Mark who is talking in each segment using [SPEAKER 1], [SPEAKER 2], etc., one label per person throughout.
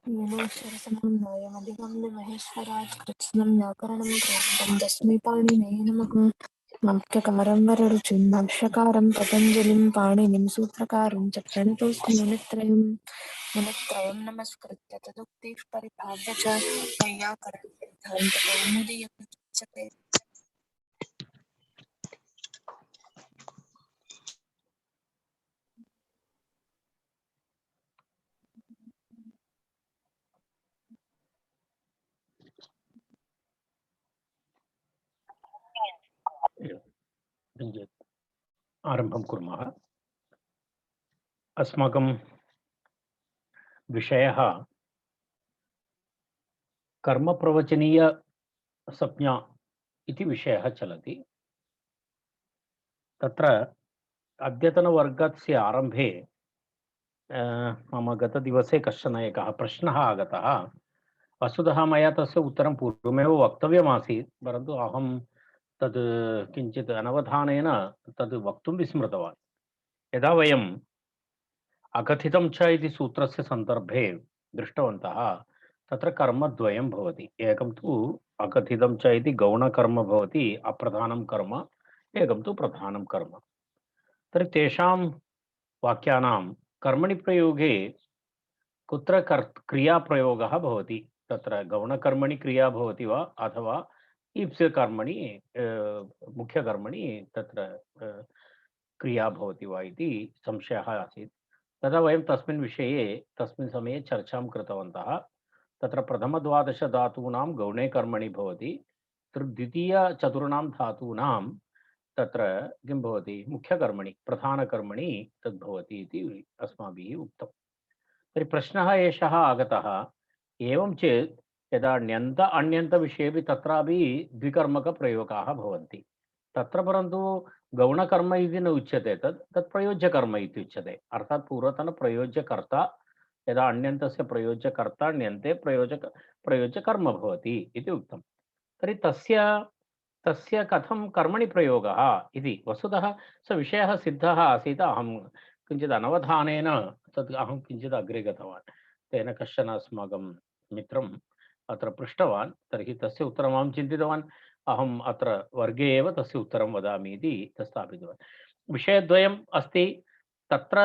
[SPEAKER 1] मीनाक्षरसमन्वयमधिगं महेश्वरात् कृत्स्नं व्याकरणं प्रोक्तं तस्मै पाणिनये नमः। वाक्यकारं वररुचिं भाष्यकारं पतञ्जलिं पाणिनिं सूत्रकारं च प्रणतोऽस्मि मुनित्रयं नमस्कृत्य तदुक्तिः परिभाव्य च वैयाकरणं सिद्धान्तकौमुदीयमुच्यते।
[SPEAKER 2] आरम्भं कुर्मः। अस्माकं विषयः कर्मप्रवचनीयसंज्ञा इति विषयः चलति। तत्र अद्यतनवर्गस्य आरम्भे मम गतदिवसे कश्चन एकः प्रश्नः आगतः। वस्तुतः मया तस्य उत्तरं पूर्वमेव वक्तव्यमासीत्, परन्तु अहं तद् किञ्चित् अनवधानेन तद् वक्तुं विस्मृतवान्। यदा वयम् अकथितं च इति सूत्रस्य सन्दर्भे दृष्टवन्तः, तत्र कर्मद्वयं भवति। एकं तु अकथितं च इति गौणकर्म भवति, अप्रधानं कर्म, एकं तु प्रधानं कर्म। तर्हि तेषां वाक्यानां कर्मणि प्रयोगे कुत्र क्रियाप्रयोगः भवति? तत्र गौणकर्मणि क्रिया भवति वा अथवा ईप्सितकर्मणि मुख्यकर्मणि तत्र क्रिया भवति वा इति संशयः आसीत्। तदा वयं तस्मिन् विषये तस्मिन् समये चर्चां कृतवन्तः। तत्र प्रथमद्वादशधातूनां गौणे कर्मणि भवति, द्वितीयचतुर्णां धातूनां तत्र किं भवति? मुख्यकर्मणि प्रधानकर्मणि तद्भवति इति अस्माभिः उक्तम्। तर्हि प्रश्नः एषः आगतः, एवं चेत् यदा ण्यन्त अण्यन्तविषयेपि तत्रापि द्विकर्मकप्रयोगाः भवन्ति। तत्र परन्तु गौणकर्म इति न उच्यते, तत् प्रयोज्यकर्म इति उच्यते। अर्थात् पूर्वतनप्रयोज्यकर्ता यदा अण्यन्तस्य प्रयोज्यकर्ता ण्यन्ते प्रयोज्यकर्म भवति इति उक्तं। तर्हि तस्य कथं कर्मणि प्रयोगः इति वस्तुतः स विषयः सिद्धः आसीत्। अहं किञ्चित् अनवधानेन तद् अहं किञ्चित् अग्रे गतवान्। तेन कश्चन अस्माकं मित्रम् अत्र पृष्टवान्, तर्हि तस्य उत्तरम् अहं चिन्तितवान् अहम् अत्र वर्गे एव तस्य उत्तरं वदामि इति तत् स्थापितवान्। विषयद्वयम् अस्ति। तत्र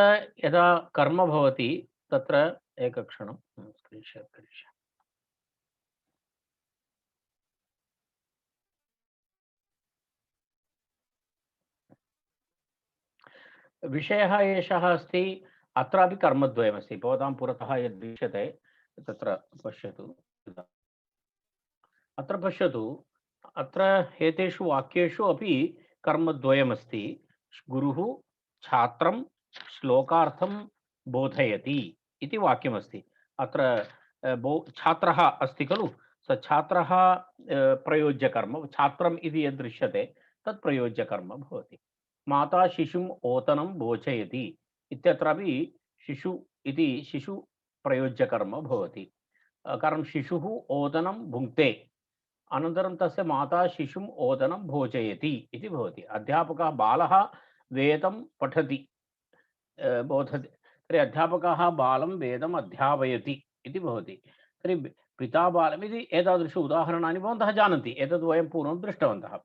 [SPEAKER 2] यदा कर्म भवति तत्र एकक्षणं स्क्रीन्शाट् करिष्यामि। विषयः एषः अस्ति। अत्रापि कर्मद्वयमस्ति। भवतां पुरतः यद् दृश्यते तत्र पश्यतु। अत्र पश्यतु, अत्र एतेषु वाक्येषु अपि कर्मद्वयमस्ति। गुरुः छात्रं श्लोकार्थं बोधयति इति वाक्यमस्ति। अत्र छात्रः अस्ति खलु, स छात्रः प्रयोज्यकर्म, छात्रम् इति यद् दृश्यते तत् प्रयोज्यकर्म भवति। माता शिशुम् ओतनं भोजयति इत्यत्रापि शिशु इति शिशु प्रयोज्यकर्म भवति। कारणं शिशुः ओदनं भुङ्क्ते, अनन्तरं तस्य माता शिशुम् ओदनं भोजयति इति भवति। अध्यापकः बालः वेदं पठति बोधति, तर्हि अध्यापकः बालं वेदम् अध्यापयति इति भवति। तर्हि पिता बालमिति एतादृश उदाहरणानि भवन्तः जानन्ति, एतद् वयं पूर्वं दृष्टवन्तः।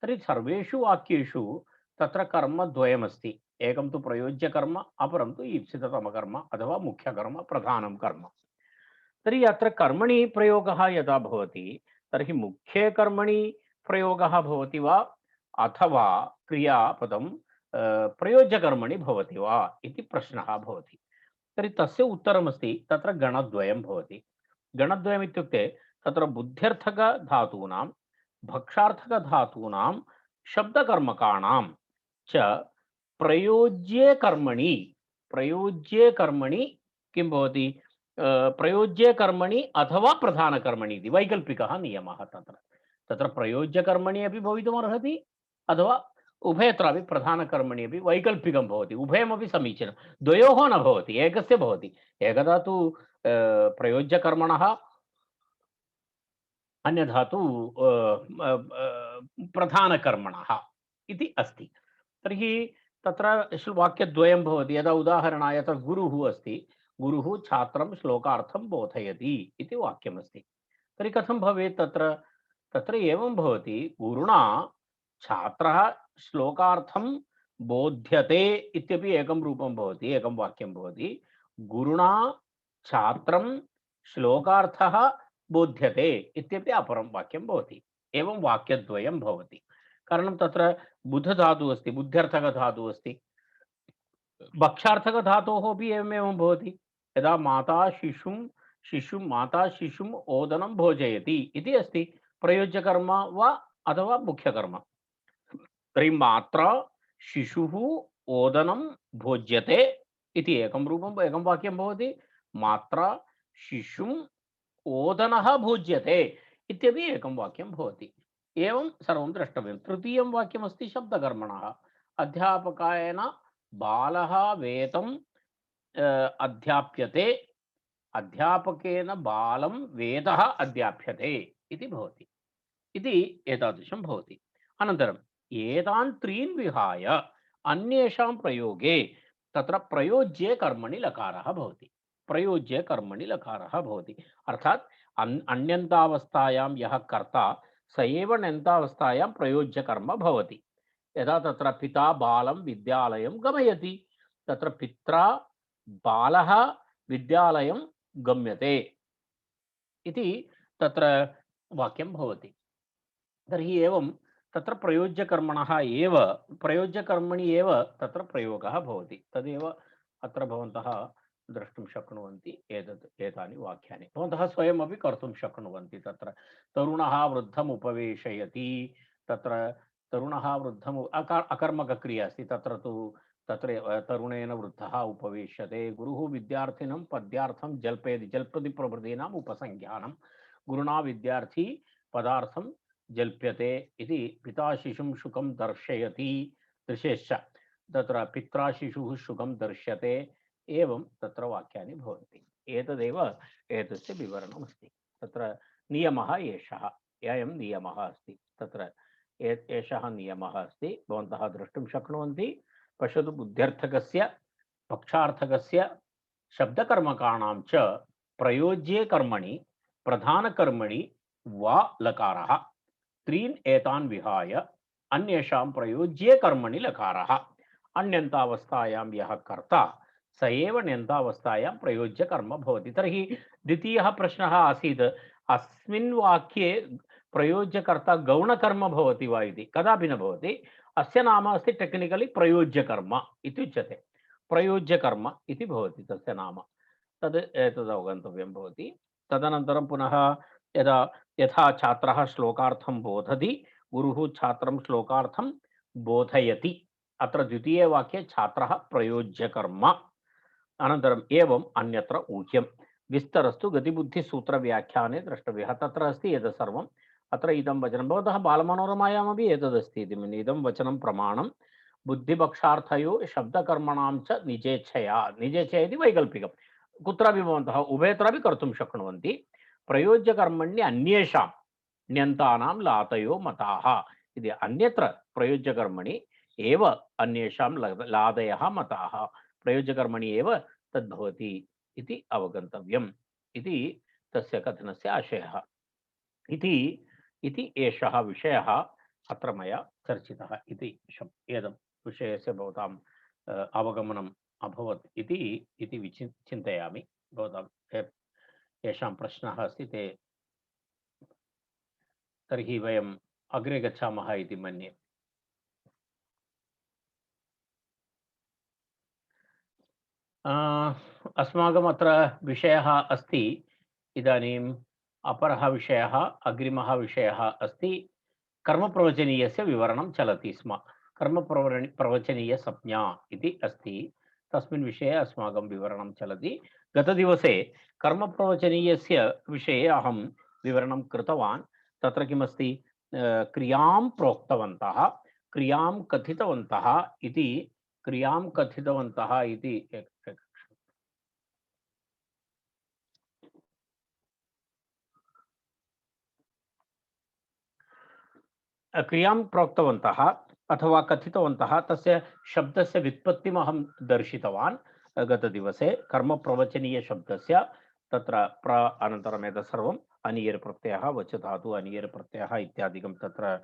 [SPEAKER 2] तर्हि सर्वेषु वाक्येषु तत्र कर्मद्वयमस्ति। एकं तु प्रयोज्यकर्म, अपरं तु ईप्सिततमकर्म अथवा मुख्यकर्म, प्रधानं कर्म। तर्हि अत्र कर्मणि प्रयोगः यदा भवति तर्हि मुख्ये कर्मणि प्रयोगः भवति वा अथवा क्रियापदं प्रयोज्यकर्मणि भवति वा इति प्रश्नः भवति। तर्हि तस्य उत्तरमस्ति तत्र गणद्वयं भवति। गणद्वयम् इत्युक्ते तत्र बुद्ध्यर्थकधातूनां भक्षार्थकधातूनां शब्दकर्मकाणां च प्रयोज्ये कर्मणि किं भवति? प्रयोज्ये कर्मणि अथवा प्रधानकर्मणि इति वैकल्पिकः नियमः। तत्र प्रयोज्यकर्मणि अपि भवितुमर्हति अथवा उभयत्रापि प्रधानकर्मणि अपि वैकल्पिकं भवति। उभयमपि समीचीनं, द्वयोः न भवति, एकस्य भवति। एकदा तु प्रयोज्यकर्मणः, अन्यथा तु प्रधानकर्मणः इति अस्ति। तर्हि तत्र वाक्यद्वयं भवति। यदा उदाहरणाय तत्र गुरुः अस्ति, गुरुः छात्रं श्लोकार्थं बोधयति इति वाक्यमस्ति। तर्हि कथं भवेत् तत्र? तत्र एवं भवति, गुरुणा छात्रः श्लोकार्थं बोध्यते इत्यपि एकं रूपं भवति, एकं वाक्यं भवति। गुरुणा छात्रं श्लोकार्थः बोध्यते इत्यपि अपरं वाक्यं भवति। एवं वाक्यद्वयं भवति। कारणं तत्र बुध धातुः अस्ति, बुद्ध्यर्थक धातुः अस्ति। भक्षार्थक धातोः अपि एवमेवं भवति। यदा माता शिशुम् ओदनं भोजयति इति अस्ति, प्रयोज्यकर्म वा अथवा मुख्यकर्म। तर्हि मात्रा शिशुः ओदनं भोज्यते इति एकं रूपं, एकं वाक्यं भवति। मात्रा शिशुम् ओदनः भोज्यते इत्यपि एकं वाक्यं भवति। एवं सर्वं द्रष्टव्यं। तृतीयं वाक्यमस्ति शब्दकर्मणः। अध्यापकायेन बालः वेदम् अध्याप्यते, अध्यापकेन बालं वेदः अध्याप्यते इति भवति। इति एतादृशं भवति। अनन्तरम् एतान् त्रीन् विहाय अन्येषां प्रयोगे तत्र प्रयोज्ये कर्मणि लकारः भवति। प्रयोज्ये कर्मणि लकारः भवति अर्थात् अन्यन्तावस्थायां यः कर्ता स एव ण्यन्तावस्थायां प्रयोज्यकर्म भवति। यदा तत्र पिता बालं विद्यालयं गमयति, तत्र पित्रा बालः विद्यालयं गम्यते इति तत्र वाक्यं भवति। तर्हि एवं तत्र प्रयोज्यकर्मणः एव, प्रयोज्यकर्मणि एव तत्र प्रयोगः भवति। तदेव अत्र भवन्तः द्रष्टुं शक्नुवन्ति। एतानि वाक्यानि भवन्तः स्वयमपि कर्तुं शक्नुवन्ति। तत्र तरुणः वृद्धम् उपवेशयति, तत्र तरुणः वृद्धम् अकर्मकक्रिया अस्ति। तत्र तु तत्र तरुणेन वृद्धः उपवेश्यते। गुरुः विद्यार्थिनं पद्यार्थं जल्पयति, जल्पति प्रभृतीनाम् उपसंज्ञानं। गुरुणा विद्यार्थी पदार्थं जल्प्यते इति। पिता शिशुं शुकं दर्शयति, दृशेश्च तत्र पित्रा शिशुः शुकं दर्श्यते। एवं तत्र वाक्यानि भवन्ति। एतदेव एतस्य विवरणमस्ति। तत्र नियमः एषः, अयं नियमः अस्ति। तत्र एषः नियमः अस्ति, भवन्तः द्रष्टुं शक्नुवन्ति। पश्यतु, बुद्ध्यर्थकस्य पक्षार्थकस्य शब्दकर्मकाणां च प्रयोज्ये कर्मणि प्रधानकर्मणि वा लकारः। त्रीन् एतान् विहाय अन्येषां प्रयोज्ये कर्मणि लकारः। अन्यन्तावस्थायां यः कर्ता स एव ण्यन्तावस्थायां प्रयोज्यकर्म भवति। तर्हि द्वितीयः प्रश्नः आसीत्, अस्मिन् वाक्ये प्रयोज्यकर्ता गौणकर्म भवति वा इति। कदापि न भवति। अस्य नाम अस्ति टेक्निकली प्रयोज्यकर्म इति उच्यते। प्रयोज्यकर्म इति भवति तस्य नाम। तद् एतद् अवगन्तव्यं भवति। तदनन्तरं पुनः यथा छात्रः श्लोकार्थं बोधति, गुरुः छात्रं श्लोकार्थं बोधयति। अत्र द्वितीये वाक्ये छात्रः प्रयोज्यकर्म। अनन्तरम् एवम् अन्यत्र ऊह्यं। विस्तरस्तु गतिबुद्धिसूत्रव्याख्याने द्रष्टव्यः। तत्र अस्ति एतत् सर्वम्। अत्र इदं वचनं भवतः बालमनोरमायामपि एतदस्ति इति मन्ये। इदं वचनं प्रमाणं बुद्धिपक्षार्थयो शब्दकर्मणां च निजेच्छया। निजेच्छया इति वैकल्पिकं। कुत्रापि भवन्तः उभयत्रापि कर्तुं शक्नुवन्ति। प्रयोज्यकर्मण्य अन्येषां ण्यन्तानां लातयो मताः इति। अन्यत्र प्रयोज्यकर्मणि एव अन्येषां लादयः मताः, प्रयोज्यकर्मणि एव तद्भवति इति अवगन्तव्यम् इति तस्य कथनस्य आशयः। इति एषः विषयः अत्र मया चर्चितः इति एतत् विषयस्य भवताम् अवगमनम् अभवत् इति चिन्तयामि। भवतां येषां प्रश्नः अस्ति ते तर्हि वयम् अग्रे गच्छामः इति मन्ये। अस्माकम् अत्र विषयः अस्ति इदानीम् अपरः विषयः, अग्रिमः विषयः अस्ति कर्मप्रवचनीयस्य विवरणं चलति स्म। कर्मप्रवचनीयसंज्ञा इति अस्ति, तस्मिन् विषये अस्माकं विवरणं चलति। गतदिवसे कर्मप्रवचनीयस्य विषये अहं विवरणं कृतवान्। तत्र किमस्ति, क्रियां प्रोक्तवन्तः, क्रियां कथितवन्तः इति। क्रियां कथितवन्तः इति क्रियां प्रोक्तवन्तः अथवा कथितवन्तः, तस्य शब्दस्य व्युत्पत्तिम् अहं दर्शितवान्। गतदिवसे कर्मप्रवचनीयशब्दस्य तत्र प्र अनन्तरम् एतत् सर्वम् अनियर् प्रत्ययः वच धातु अनियर् प्रत्ययः इत्यादिकं तत्र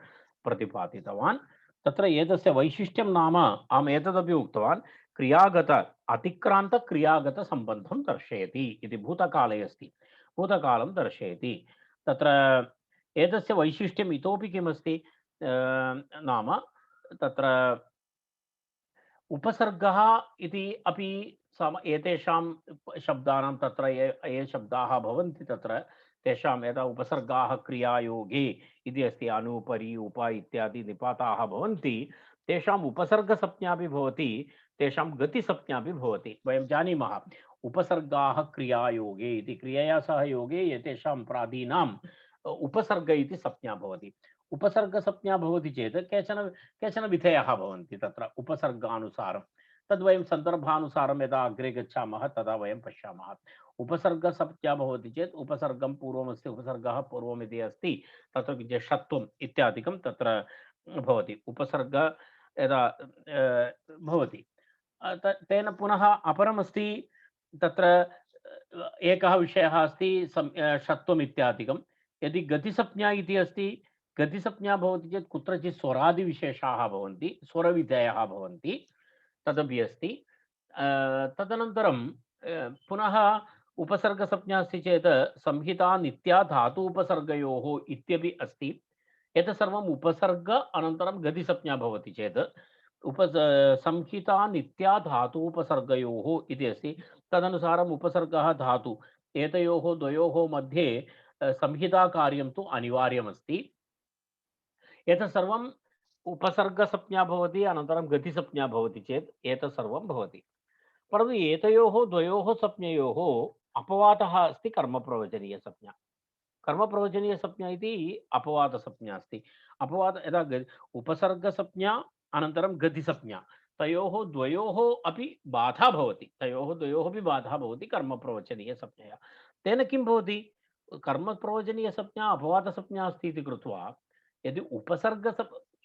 [SPEAKER 2] प्रतिपादितवान्। तत्र एतस्य वैशिष्ट्यं नाम अहम् एतदपि उक्तवान्, क्रियागत अतिक्रान्तक्रियागतसम्बन्धं दर्शयति इति भूतकाले अस्ति, भूतकालं दर्शयति। तत्र एतस्य वैशिष्ट्यम् इतोपि किमस्ति नाम तत्र उपसर्गः इति अपि एतेषां शब्दानां तत्र ये शब्दाः भवन्ति तत्र तेषां यदा उपसर्गाः क्रियायोगे इति अस्ति, अनुपरि उप इत्यादि निपाताः भवन्ति, तेषाम् उपसर्गसंज्ञा अपि भवति, तेषां गतिसंज्ञा अपि भवति। वयं जानीमः उपसर्गाः क्रियायोगे इति, क्रियया सह योगे एतेषां प्रादीनां उपसर्ग इति संज्ञा भवति। उपसर्गसंज्ञा भवति चेत् केचन विधयः भवन्ति तत्र उपसर्गानुसारं, तद्वयं सन्दर्भानुसारं यदा अग्रे गच्छामः तदा वयं पश्यामः। उपसर्गसंज्ञा भवति चेत् उपसर्गं पूर्वमस्ति, उपसर्गः पूर्वमिति अस्ति, तत्र विशेषत्वम् इत्यादिकं तत्र भवति। उपसर्ग यदा भवति तेन पुनः अपरमस्ति तत्र एकः विषयः अस्ति षत्वम् इत्यादिकं। यदि गतिसंज्ञा इति अस्ति, गतिसंज्ञा भवति चेत् कुत्रचित् स्वरादिविशेषाः भवन्ति, स्वरविधयः भवन्ति, तदपि अस्ति। तदनन्तरं पुनः उपसर्गसंज्ञा अस्ति चेत् संहिता नित्या धातु उपसर्गयोः इत्यपि अस्ति। एतत् सर्वम् उपसर्ग अनन्तरं गतिसंज्ञा भवति चेत् संहिता नित्या धातु उपसर्गयोः इति अस्ति। तदनुसारम् उपसर्गः धातु एतयोः द्वयोः मध्ये संहिताकार्यं तु अनिवार्यमस्ति। एतत् सर्वम् उपसर्गसंज्ञा भवति, अनन्तरं गतिसंज्ञा भवति चेत् एतत् सर्वं भवति। परन्तु एतयोः द्वयोः संज्ञयोः अपवादः अस्ति कर्मप्रवचनीयसंज्ञा। कर्मप्रवचनीयसंज्ञा इति अपवादसंज्ञा अस्ति। अपवाद यदा उपसर्गसंज्ञा अनन्तरं गतिसंज्ञा, तयोः द्वयोः अपि बाधा भवति, तयोः द्वयोः अपि बाधा भवति कर्मप्रवचनीयसंज्ञया। तेन किं भवति, कर्मप्रवचनीयसंज्ञा अपवादसंज्ञा अस्ति इति कृत्वा यदि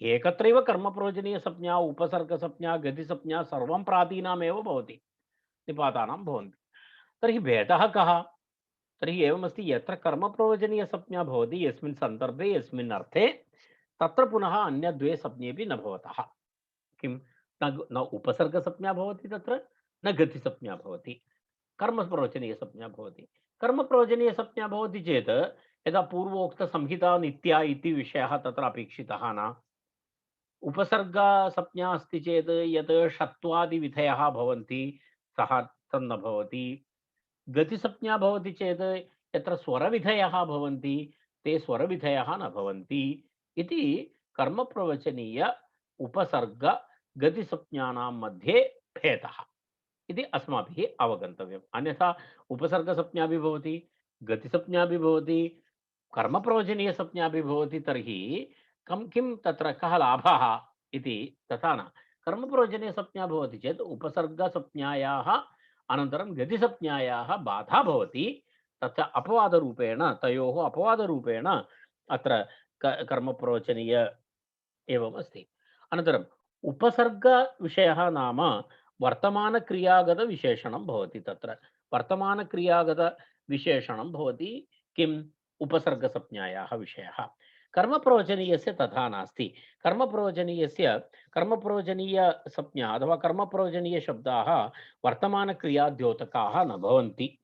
[SPEAKER 2] एकत्रैव कर्मप्रवचनीयसंज्ञा उपसर्गसंज्ञा गतिसंज्ञा सर्वं प्रादीनामेव भवति, निपातानां भवन्ति, तर्हि भेदः कः? तर्हि एवमस्ति, यत्र कर्मप्रवचनीयसंज्ञा भवति यस्मिन् सन्दर्भे यस्मिन् अर्थे तत्र पुनः अन्यद्वे संज्ञेपि न भवतः। किं न उपसर्गसंज्ञा भवति तत्र, न गतिसंज्ञा भवति, कर्मप्रवचनीयसंज्ञा भवति। कर्मप्रवचनीयसंज्ञा भवति चेत् यदा पूर्वोक्तसंहिता नित्या इति विषयः तत्र अपेक्षितः न। उपसर्गसंज्ञा अस्ति चेत् यत् षत्वादिविधयः भवन्ति सः तन्न भवति। गतिसंज्ञा भवति चेत् यत्र स्वरविधयः भवन्ति ते स्वरविधयः न भवन्ति इति कर्मप्रवचनीय उपसर्ग गतिसंज्ञानां मध्ये भेदः इति अस्माभिः अवगन्तव्यम्। अन्यथा उपसर्गसंज्ञा अपि भवति, गतिसंज्ञा अपि भवति, कर्मप्रवचनीयसंज्ञा अपि भवति, तर्हि किं तत्र कः लाभः इति तथा न। कर्मप्रवचनीयसंज्ञा भवति चेत् उपसर्गसंज्ञायाः अनन्तरं गतिसंज्ञायाः बाधा भवति, तत्र अपवादरूपेण, तयोः अपवादरूपेण अत्र कर्मप्रवचनीय एवमस्ति। अनन्तरम् उपसर्गविषयः नाम वर्तमानक्रियागतविशेषणं भवति। तत्र वर्तमानक्रियागतविशेषणं भवति किम्, उपसर्गसंज्ञायाः विषयः। कर्मप्रवचनीयस्य तथा नास्ति। कर्मप्रवचनीयसंज्ञा अथवा कर्मप्रवचनीयशब्दाः वर्तमानक्रियाद्योतकाः न भवन्ति।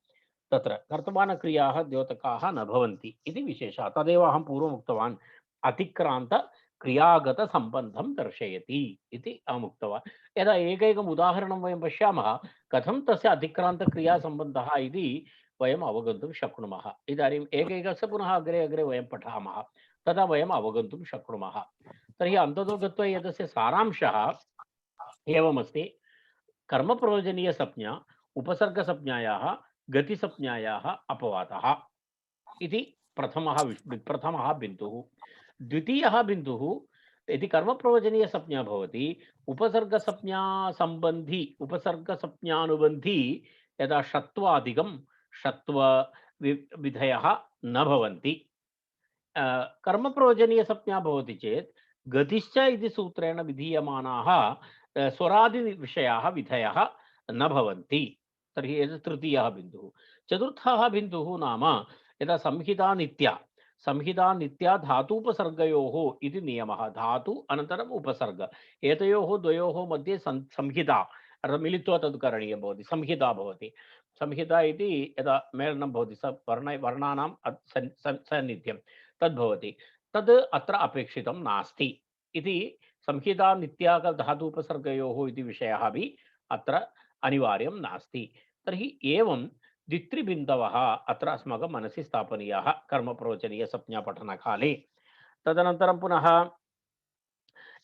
[SPEAKER 2] तत्र वर्तमानक्रियाः द्योतकाः न भवन्ति इति विशेषः। तदेव अहं पूर्वम् उक्तवान्, अतिक्रान्तक्रियागतसम्बन्धं दर्शयति इति अहम् उक्तवान्। यदा एकैकम् उदाहरणं वयं पश्यामः कथं तस्य अतिक्रान्तक्रियासम्बन्धः इति वयम् अवगन्तुं शक्नुमः। इदानीम् एकैकस्य पुनः अग्रे अग्रे वयं पठामः, तदा वयम् अवगन्तुं शक्नुमः। तर्हि अन्ततो गत्वा एतस्य सारांशः एवमस्ति, कर्मप्रवचनीयसंज्ञा उपसर्गसंज्ञायाः गतिसंज्ञायाः अपवादः इति प्रथमः बिन्दुः। द्वितीयः बिन्दुः, यदि कर्मप्रवचनीयसंज्ञा भवति उपसर्गसंज्ञानुबन्धी यदा षत्वादिकं षत्वविधयः न भवन्ति। कर्मप्रवचनीयसंज्ञा भवति चेत् गतिश्च इति सूत्रेण विधीयमानाः स्वरादिविषयाः विधयः न भवन्ति। तर्हि एतत् तृतीयः बिन्दुः। चतुर्थः बिन्दुः नाम यदा संहिता नित्या धातूपसर्गयोः इति नियमः। धातु अनन्तरम् उपसर्ग, एतयोः द्वयोः मध्ये संहिता मिलित्वा तद् करणीयं भवति, संहिता भवति। संहिता इति यदा मेलनं भवति वर्णानां सान्निध्यं तद्भवति, तद् अत्र अपेक्षितं नास्ति इति। संहिता नित्या धातूपसर्गयोः इति विषयः अपि अत्र अनिवार्यं नास्ति। तर्हि एवं द्वित्रिबिन्दवः अत्र अस्माकं मनसि स्थापनीयाः कर्मप्रवचनीयसंज्ञापठनकाले। तदनन्तरं पुनः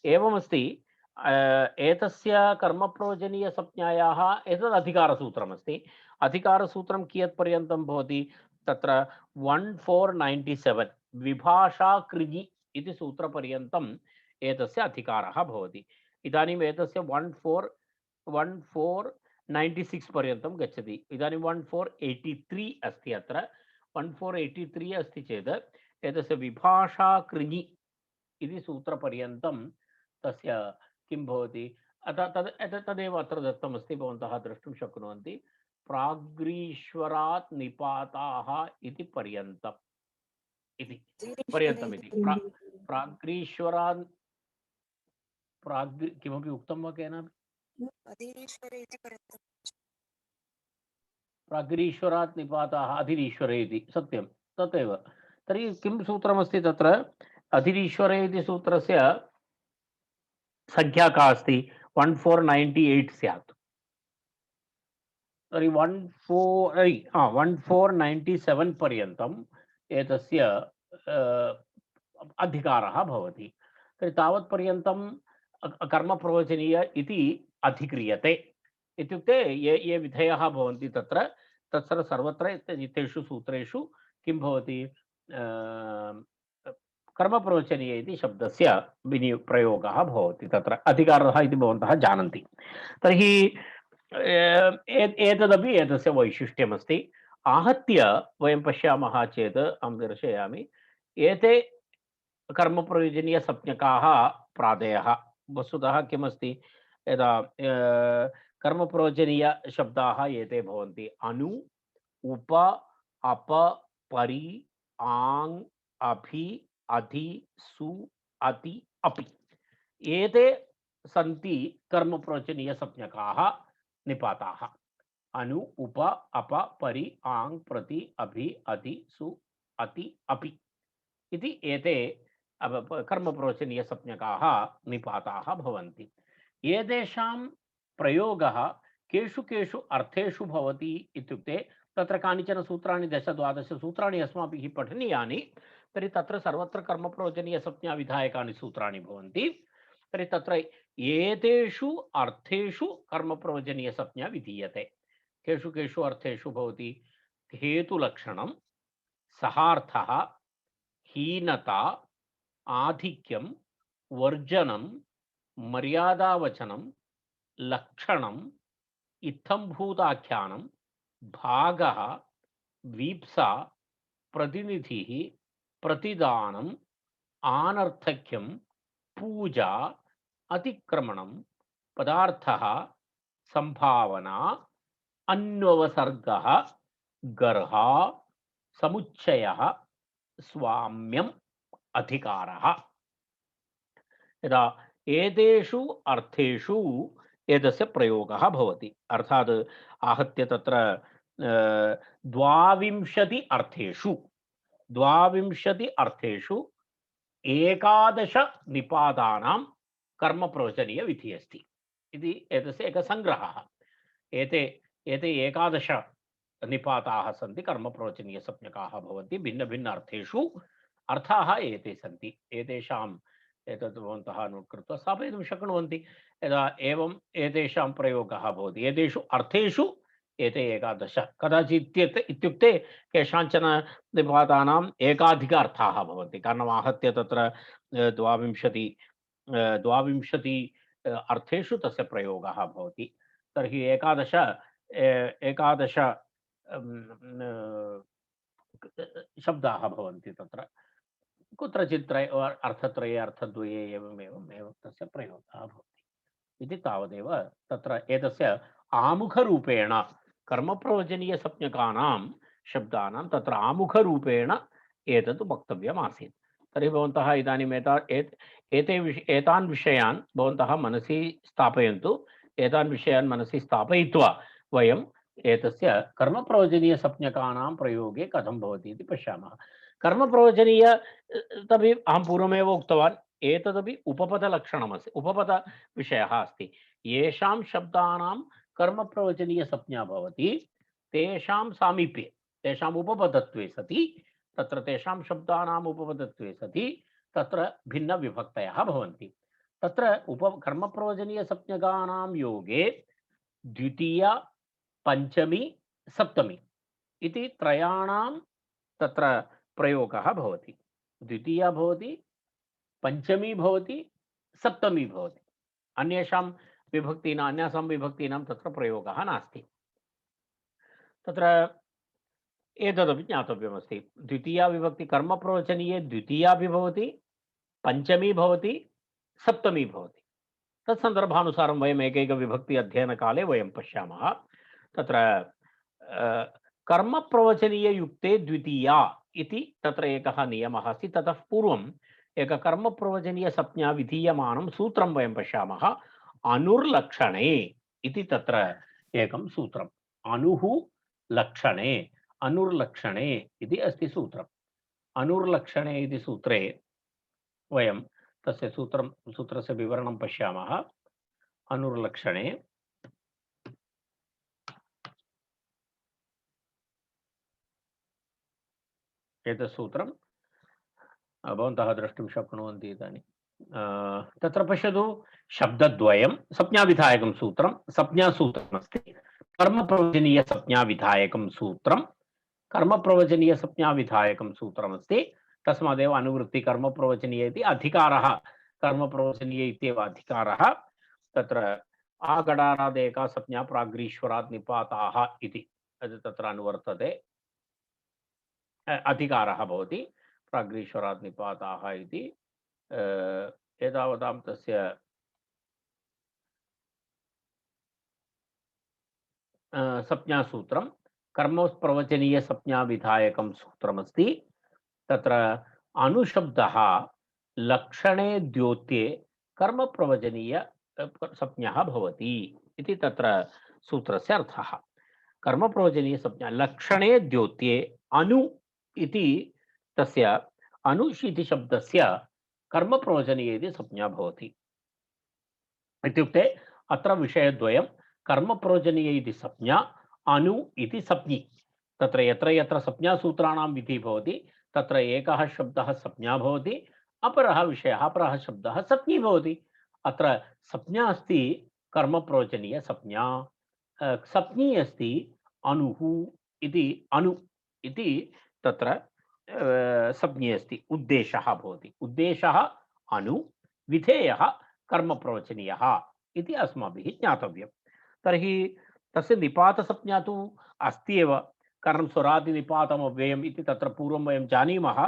[SPEAKER 2] एवमस्ति, एतस्य कर्मप्रवचनीयसंज्ञायाः एतद् अधिकारसूत्रमस्ति। अधिकारसूत्रं कियत्पर्यन्तं भवति? तत्र 1497 विभाषा कृञि इति सूत्रपर्यन्तम् एतस्य अधिकारः भवति। इदानीम् एतस्य 1496 पर्यन्तं गच्छति। इदानीं 1483 अस्ति। अत्र 1483 अस्ति चेत् एतस्य विभाषा कृञि इति सूत्रपर्यन्तं तस्य किं भवति? तदेव अत्र दत्तमस्ति, भवन्तः द्रष्टुं शक्नुवन्ति। प्राग्रीश्वरात् निपाताः इति पर्यन्तम् इति पर्यन्तमिति। प्राग्रीश्वरात् किमपि उक्तं वा केनापि? प्रागिरीश्वरात् निपाताः अधिरीश्वरे इति, सत्यं तदेव। तर्हि किं सूत्रमस्ति तत्र? अधिरीश्वरे इति सूत्रस्य संख्या का अस्ति? 1498 स्यात्। तर्हि 1497 पर्यन्तम् एतस्य अधिकारः भवति। तर्हि तावत्पर्यन्तं कर्मप्रवचनीय इति अधिक्रियते। इत्युक्ते ये ये विधयः भवन्ति तत्र सर्वत्र एतेषु सूत्रेषु किं भवति? कर्मप्रवचनीय इति शब्दस्य प्रयोगः भवति। तत्र अधिकारः इति भवन्तः जानन्ति। तर्हि एतदपि एतस्य वैशिष्ट्यमस्ति। आहत्य वयं पश्यामः चेत् अहं दर्शयामि, एते कर्मप्रयोजनीयसंज्ञकाः प्रादयः। वस्तुतः किमस्ति? यदा कर्मप्रयोजनीयशब्दाः एते भवन्ति: अनु, उप, अप, परि, आङ्, अभि, अधि, सु, अति, अपि। एते सन्ति कर्मप्रवचनीयसंज्ञकाः निपाताः। अनु, उप, अप, परि, आङ्, प्रति, अभि, अधि, सु, अति, अपि इति एते कर्मप्रवचनीयसंज्ञकाः निपाताः भवन्ति। एतेषां प्रयोगः केषु केषु अर्थेषु भवति इत्युक्ते, तत्र कानिचन सूत्राणि 10-12 सूत्राणि अस्माभिः पठनीयानि। तर्हि तत्र सर्वत्र कर्मप्रवचनीयसंज्ञाविधायकानि सूत्राणि भवन्ति। तर्हि तत्र एतेषु अर्थेषु कर्मप्रवचनीयसंज्ञा विधीयते। केषु केषु अर्थेषु भवति? हेतुलक्षणं, सहार्थः, हीनता, आधिक्यं, वर्जनं, मर्यादावचनं, लक्षणं, इत्थंभूताख्यानं, भागः, वीप्सा, प्रतिनिधिः, प्रतिदानम्, आनर्थक्यं, पूजा, अतिक्रमणं, पदार्थः, संभावना, अन्ववसर्गः, गर्हा, समुच्चयः, स्वाम्यम्, अधिकारः। यदा एतेषु अर्थेषु एतस्य प्रयोगः भवति, अर्थात् आहत्य तत्र 22 अर्थेषु 11 निपातानां कर्मप्रवचनीयविधिः अस्ति इति एतस्य एकः सङ्ग्रहः। एते 11 निपाताः सन्ति, कर्मप्रवचनीयसंज्ञकाः भवन्ति। भिन्न भिन्न अर्थेषु अर्थाः एते सन्ति। एतेषाम् एतत् भवन्तः नोट् कृत्वा स्थापयितुं शक्नुवन्ति। यदा एवम् एतेषां प्रयोगः भवति, एतेषु अर्थेषु एते 11 कदाचित् इत्युक्ते केषाञ्चन निपातानाम् एकाधिक अर्थाः भवन्ति। कारणम् आहत्य तत्र 22 अर्थेषु तस्य प्रयोगः भवति। तर्हि 11 शब्दाः भवन्ति तत्र। कुत्रचित् अर्थत्रये अर्थद्वये एवं तस्य प्रयोगः भवति इति तावदेव तत्र एतस्य आमुखरूपेण कर्मप्रवचनीयसंज्ञकानां शब्दानां तत्र आमुखरूपेण एतत् वक्तव्यमासीत्। तर्हि भवन्तः इदानीम् एतान् विषयान् भवन्तः मनसि स्थापयन्तु। एतान् विषयान् मनसि स्थापयित्वा वयम् एतस्य कर्मप्रवचनीयसंज्ञकानां प्रयोगे कथं भवति इति पश्यामः। कर्मप्रवचनीय तदपि अहं पूर्वमेव उक्तवान्, एतदपि उपपदलक्षणमस्ति, उपपदविषयः अस्ति। येषां शब्दानां कर्मप्रवचनीयसंज्ञा भवति तेषां सामीप्ये, तेषाम् उपपदत्वे सति, तत्र तेषां शब्दानाम् उपपदत्वे सति तत्र भिन्नविभक्तयः भवन्ति। तत्र कर्मप्रवचनीयसंज्ञकानां योगे द्वितीया, पंचमी, सप्तमी इति त्रयाणां तत्र प्रयोगः भवति। द्वितीया भवति, पंचमी भवति, सप्तमी भवति। अन्यासां विभक्तीनां तत्र प्रयोगः नास्ति। तत्र एतदपि ज्ञातव्यमस्ति। द्वितीया विभक्ति कर्मप्रवचनीये द्वितीया भी भवति, पंचमी भवति, सप्तमी भवति। तत्सन्दर्भानुसारं वयम् एकैकविभक्ति अध्ययनकाले वयं पश्यामः। तत्र कर्मप्रवचनीययुक्ते द्वितीया इति तत्र एकः नियमः अस्ति। ततः पूर्वम् एकं कर्मप्रवचनीयसंज्ञा विधीयमानं सूत्रं वयं पश्यामः। अनुर्लक्षणे इति तत्र एकं सूत्रम्। अनुः लक्षणे, अनुर्लक्षणे इति अस्ति सूत्रम्। अनुर्लक्षणे इति सूत्रे वयं तस्य सूत्रस्य विवरणं पश्यामः। अनुर्लक्षणे एतत् सूत्रं भवन्तः द्रष्टुं शक्नुवन्ति इदानीं। तत्र पश्यतु, शब्दद्वयं संज्ञाविधायकं सूत्रं, संज्ञासूत्रमस्ति। कर्मप्रवचनीयसंज्ञाविधायकं सूत्रं, कर्मप्रवचनीयसंज्ञाविधायकं सूत्रमस्ति। तस्मादेव अनुवृत्ति कर्मप्रवचनीय इति अधिकारः, कर्मप्रवचनीय इत्येव अधिकारः। तत्र आगडारादेका संज्ञा प्राग्रीश्वरात् निपाताः इति तत्र अनुवर्तते, अधिकारः भवति प्राग्रीश्वरात् निपाताः इति। एतावतां तस्य संज्ञासूत्रं कर्मप्रवचनीयसंज्ञाविधायकं सूत्रमस्ति। तत्र अनुशब्दः लक्षणे द्योत्ये कर्मप्रवचनीय संज्ञा भवति इति तत्र सूत्रस्य अर्थः। कर्मप्रवचनीयसंज्ञा लक्षणे द्योत्ये अनु इति तस्य अनुष् इति शब्दस्य कर्मप्रवचनीय इति संज्ञा भवति। इत्युक्ते अत्र विषयद्वयं, कर्मप्रवचनीय इति संज्ञा, अनु इति संज्ञी। तत्र यत्र यत्र संज्ञासूत्राणां विधिः भवति तत्र एकः शब्दः संज्ञा भवति, अपरः विषयः, अपरः शब्दः संज्ञी भवति। अत्र संज्ञा अस्ति कर्मप्रवचनीय संज्ञा, संज्ञी अस्ति अनुः इति, अनु इति तत्र संज्ञे अस्ति। उद्देशः भवति, उद्देशः अनु, विधेयः कर्मप्रवचनीयः इति अस्माभिः ज्ञातव्यं। तर्हि तस्य निपातसंज्ञा तु अस्ति एव, कारणं स्वरादिनिपातम् अव्ययम् इति तत्र पूर्वं वयं जानीमः।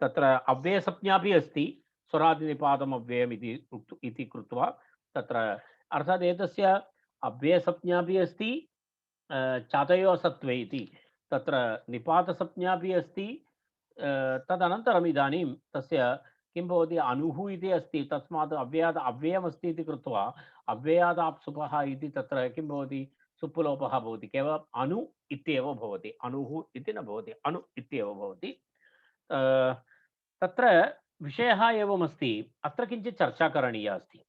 [SPEAKER 2] तत्र अव्ययसंज्ञापि अस्ति, स्वरादिनिपातम् अव्ययम् इति कृत्वा तत्र अर्थात् एतस्य अव्ययसंज्ञापि अस्ति, चातयो असत्त्वे इति तत्र निपातसंज्ञापि अस्ति। तदनन्तरम् इदानीं तस्य किं भवति, अनुः इति अस्ति, तस्मात् अव्ययात् अव्ययमस्ति इति कृत्वा अव्ययादाप् सुपः इति तत्र किं भवति, सुप्पलोपः भवति। केवलम् अनु इत्येव भवति, अनुः इति न भवति, अनु इत्येव भवति। तत्र विषयः एवमस्ति, अत्र किञ्चित् चर्चा करणीया अस्ति।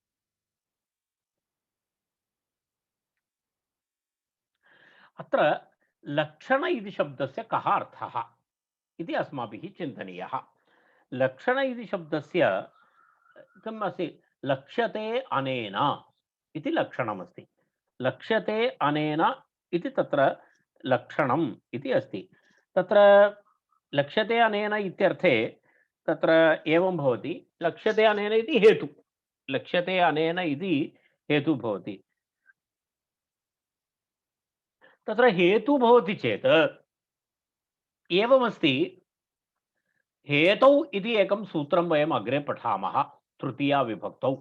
[SPEAKER 2] अत्र लक्षण इति शब्दस्य कः अर्थः इति अस्माभिः चिन्तनीयः। लक्षण इति शब्दस्य किम् अस्ति, लक्ष्यते अनेन इति लक्षणमस्ति। लक्ष्यते अनेन इति तत्र लक्षणम् इति अस्ति। तत्र लक्ष्यते अनेन इत्यर्थे तत्र एवं भवति, लक्ष्यते अनेन इति हेतु, लक्ष्यते अनेन इति हेतु भवति। तत्र हेतु भवति चेत् एवमस्ति, हेतौ इति एकं सूत्रं वयम् अग्रे पठामः तृतीया विभक्तौ।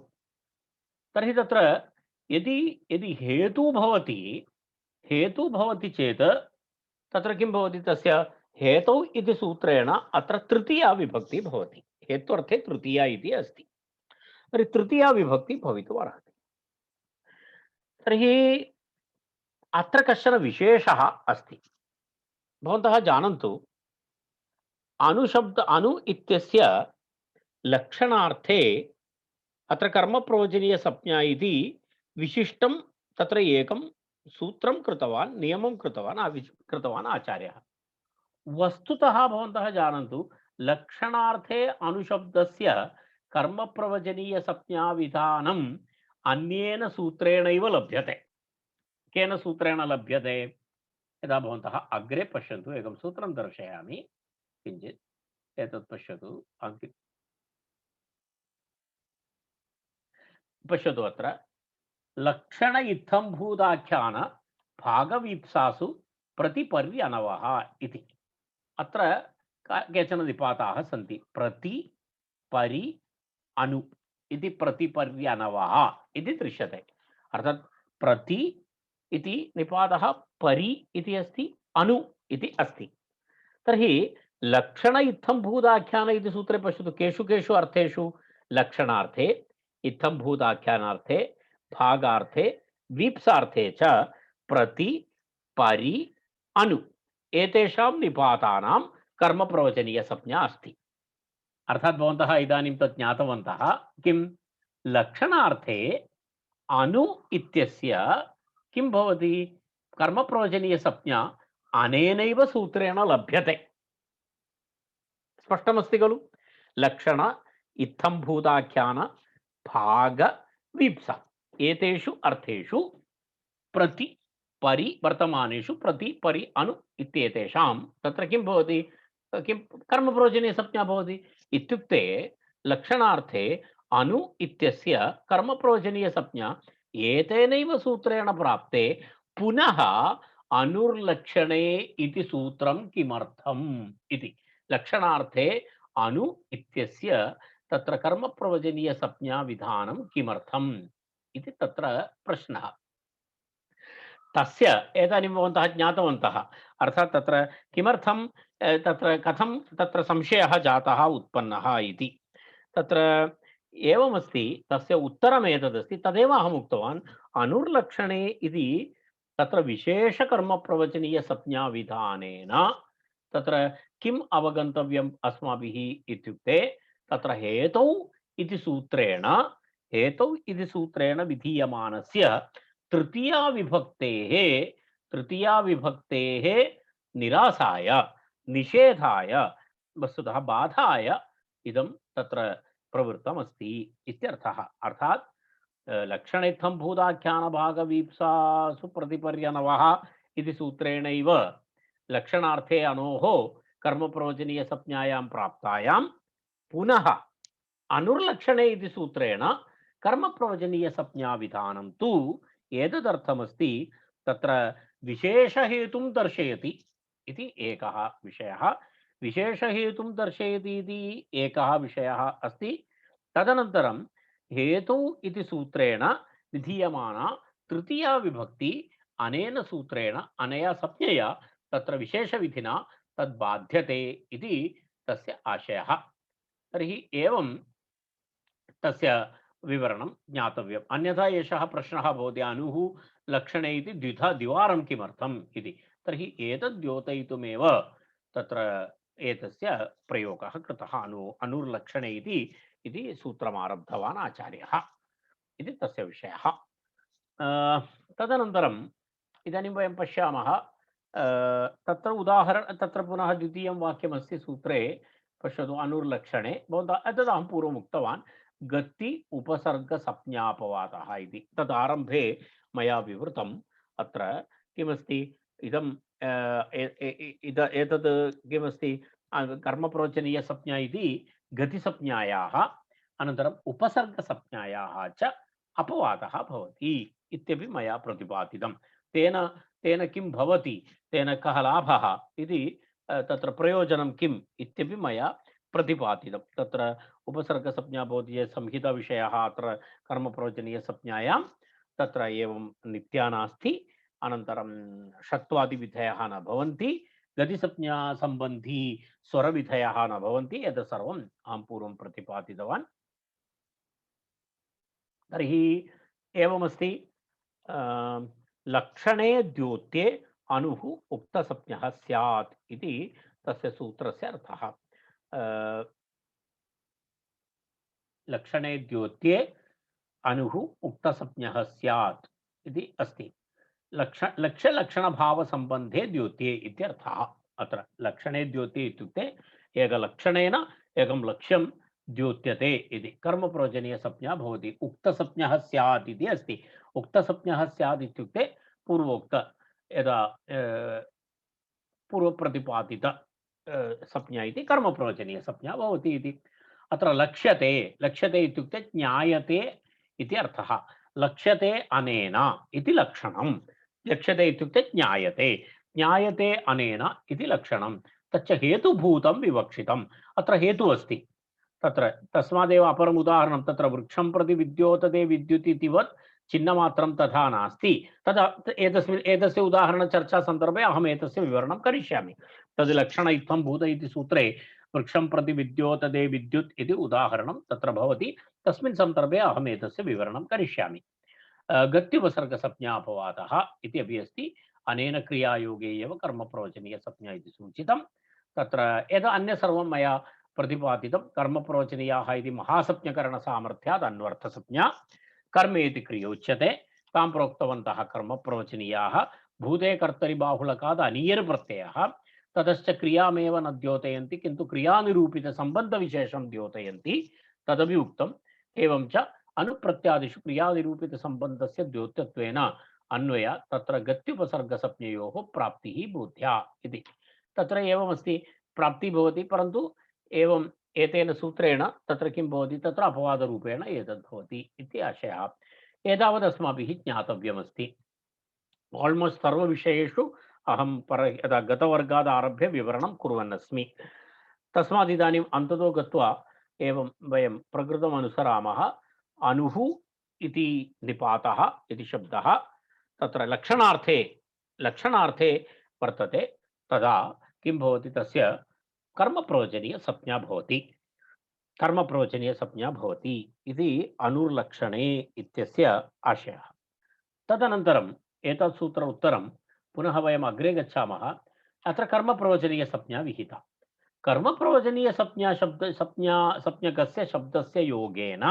[SPEAKER 2] तर्हि तत्र यदि यदि हेतु भवति चेत् तत्र किं भवति तस्य हेतौ इति सूत्रेण अत्र तृतीया विभक्ति भवति। हेत्वर्थे तृतीया इति अस्ति। तर्हि तृतीया विभक्ति भवितुम् अर्हति। तर्हि अत्र कश्चन विशेषः अस्ति। भवन्तः जानन्तु अनु इत्यस्य लक्षणार्थे अत्र कर्मप्रयोजनीयसंज्ञा इति विशिष्टं तत्र एकं सूत्रं कृतवान्, नियमं कृतवान् आचार्यः। वस्तुतः भवन्तः जानन्तु लक्षणार्थे अनुशब्दस्य कर्मप्रवचनीयसंज्ञाविधानम् अन्येन सूत्रेणैव लभ्यते। केन सूत्रेण लभ्यते? यदा भवन्तः अग्रे पश्यन्तु, एकं सूत्रं दर्शयामि किञ्चित्, एतत् पश्यतु। पश्यतु अत्र लक्षण इत्थं भूताख्यान भागवीप्सासु प्रतिपर्यनवः इति। अत्र केचन निपाताः सन्ति। प्रति परि अनु इति प्रतिपर्यनवः इति दृश्यते। अर्थात् प्रति इति निपातः, परि इति अस्ति, अनु इति अस्ति। तर्हि लक्षण इत्थं भूताख्यान इति सूत्रे पश्यतु केषु केषु अर्थेषु? लक्षणार्थे, इत्थं भूताख्यानार्थे, भागार्थे, वीप्सार्थे च प्रति परि अनु एतेषां निपातानां कर्मप्रवचनीयसंज्ञा अस्ति। अर्थात् भवन्तः इदानीं तत् ज्ञातवन्तः किं? लक्षणार्थे अनु इत्यस्य किं भवति? कर्मप्रवचनीयसंज्ञा अनेनैव सूत्रेण लभ्यते। स्पष्टमस्ति खलु? लक्षण इत्थं भूताख्यान भाग वीप्सा एतेषु अर्थेषु प्रति परि वर्तमानेषु प्रति परि अनु इत्येतेषां तत्र किं भवति? किं कर्मप्रवचनीयसंज्ञा भवति इत्युक्ते लक्षणार्थे अनु इत्यस्य कर्मप्रवचनीयसंज्ञा एतेनैव सूत्रेण प्राप्ते पुनः अनुर्लक्षणे इति सूत्रं किमर्थम् इति। लक्षणार्थे अनु इत्यस्य तत्र कर्मप्रवचनीयसंज्ञा विधानं किमर्थम् इति तत्र प्रश्नः। तस्य एतानि भवन्तः ज्ञातवन्तः। अर्थात् तत्र किमर्थं तत्र कथं तत्र संशयः जातः उत्पन्नः इति। तत्र एवमस्ति, तस्य उत्तरम् एतदस्ति। तदेव अहम् उक्तवान्। अनुर्लक्षणे इति तत्र विशेषकर्मप्रवचनीयसंज्ञाविधानेन तत्र किम् अवगन्तव्यम् अस्माभिः इत्युक्ते तत्र हेतौ इति सूत्रेण विधीयमानस्य तृतीया विभक्तेः निरासाय, निषेधाय, वस्तुतः बाधाय इदं तत्र प्रवृत्तमस्ति इत्यर्थः। अर्थात् लक्षणेत्थं भूताख्यानभागवीप्सासु प्रतिपर्यनवः इति सूत्रेणैव लक्षणार्थे अनोः कर्मप्रवचनीयसंज्ञायां प्राप्तायां पुनः अनुर्लक्षणे इति सूत्रेण कर्मप्रवचनीयसंज्ञाविधानं तु एतदर्थमस्ति, तत्र विशेषहेतुं दर्शयति इति एकः विषयः। विशेषहेतुं दर्शयति इति एकः विषयः अस्ति। तदनन्तरं हेतु इति सूत्रेण विधीयमाना तृतीया विभक्ति अनेन सूत्रेण, अनया संज्ञया तत्र विशेषविधिना तद्बाध्यते इति तस्य आशयः। तर्हि एवं तस्य विवरणं ज्ञातव्यम्। अन्यथा एषः प्रश्नः भवति, अनुः लक्षणे इति द्विवारं किमर्थम् इति। तर्हि एतद् द्योतयितुमेव तत्र एतस्य प्रयोगः कृतः। अनुर्लक्षणे इति सूत्रमारब्धवान् आचार्यः इति तस्य विषयः। तदनन्तरम् इदानीं वयं पश्यामः, तत्र पुनः द्वितीयं वाक्यमस्ति सूत्रे। पश्यतु, अनुर्लक्षणे भवन्तः एतदहं पूर्वम् उक्तवान्, गति उपसर्गसंज्ञापवादः इति। तदारम्भे मया विवृतम्। अत्र किमस्ति इदं एतद् किमस्ति? कर्मप्रवचनीयसंज्ञा इति गतिसंज्ञायाः अनन्तरम् उपसर्गसंज्ञायाः च अपवादः भवति इत्यपि मया प्रतिपादितं। तेन किं भवति, तेन कः लाभः इति, तत्र प्रयोजनं किम् इत्यपि मया प्रतिपादितं। तत्र उपसर्गसंज्ञा भवति चेत् संहिताविषयः अत्र कर्मप्रवचनीयसंज्ञायां तत्र एवं नित्या नास्ति, अनन्तरं षत्वादिविधयः न भवन्ति, गतिसंज्ञा सम्बन्धी स्वरविधयः न भवन्ति, एतत् सर्वम् अहं पूर्वं प्रतिपादितवान्। तर्हि एवमस्ति, लक्षणे द्योत्ये अणुः उक्तसंज्ञः स्यात् इति तस्य सूत्रस्य अर्थः। लक्षणे द्योत्ये अणुः उक्तसंज्ञः स्यात् इति अस्ति। लक्ष्यलक्षणभावसम्बन्धे द्योत्ये इत्यर्थः। अत्र लक्षणे द्योत्ये इत्युक्ते एकलक्षणेन एकं लक्ष्यं द्योत्यते इति कर्मप्रयोजनीयसंज्ञा भवति। उक्तसंज्ञः स्यात् इति अस्ति। उक्तसंज्ञः स्यात् इत्युक्ते पूर्वोक्त यदा पूर्वप्रतिपादित संज्ञा इति कर्मप्रयोजनीयसंज्ञा भवति इति। अत्र लक्ष्यते, लक्ष्यते इत्युक्ते ज्ञायते इति अर्थः। लक्ष्यते अनेन इति लक्षणं। लक्ष्यते इत्युक्ते ज्ञायते, ज्ञायते अनेन इति लक्षणं। तच्च हेतुभूतं विवक्षितम्। अत्र हेतुः अस्ति। तत्र तस्मादेव अपरम् उदाहरणं, तत्र वृक्षं प्रति विद्योतते विद्युत् इतिवत् चिह्नमात्रं तथा नास्ति। तदा एतस्य उदाहरणचर्चा सन्दर्भे अहम् एतस्य विवरणं करिष्यामि। तद् लक्षण इत्थं भूत इति सूत्रे वृक्षं प्रति विद्योतते विद्युत् इति उदाहरणं तत्र भवति। तस्मिन् सन्दर्भे अहम् एतस्य विवरणं करिष्यामि। गत्युपसर्गसंज्ञा अपवादः इति अपि अस्ति। अनेन क्रियायोगे एव कर्मप्रवचनीयसंज्ञा इति सूचितं। तत्र यद् अन्य सर्वं मया प्रतिपादितं, कर्मप्रवचनीयाः इति महासंज्ञकरणसामर्थ्यात् अन्वर्थसंज्ञा कर्मेति क्रियोच्यते। तां प्रोक्तवन्तः कर्मप्रवचनीयाः। भूते कर्तरि बाहुलकात् अनीयर् प्रत्ययः। ततश्च क्रियामेव न द्योतयन्ति, किन्तु क्रियानिरूपितसम्बन्धविशेषं द्योतयन्ति, तदपि उक्तम्। एवं च अनुप्रत्यादिषु क्रियानिरूपितसम्बन्धस्य द्योत्यत्वेन अन्वय तत्र गत्युपसर्गसंज्ञयोः प्राप्तिः बोध्या इति। तत्र एवमस्ति, प्राप्तिः भवति, परन्तु एवं एतेन सूत्रेण तत्र किं भवति, तत्र अपवादरूपेण एतद् भवति इति आशयः। एतावत् अस्माभिः ज्ञातव्यमस्ति। आल्मोस्ट् सर्वविषयेषु अहं यदा गतवर्गात् आरभ्य विवरणं कुर्वन् अस्मि। तस्मात् इदानीम् अन्ततो गत्वा एवं वयं प्रकृतम् अनुसरामः। अणुः इति निपातः इति शब्दः तत्र लक्षणार्थे वर्तते, तदा किं भवति, तस्य कर्मप्रवचनीयसंज्ञा भवति। कर्मप्रवचनीयसंज्ञा भवति इति अनुर्लक्षणे इत्यस्य आशयः। तदनन्तरम् एतत् सूत्र उत्तरं पुनः वयम् अग्रे गच्छामः। अत्र कर्मप्रवचनीयसंज्ञा विहिता। कर्मप्रवचनीयसंज्ञा संज्ञकस्य शब्दस्य योगेन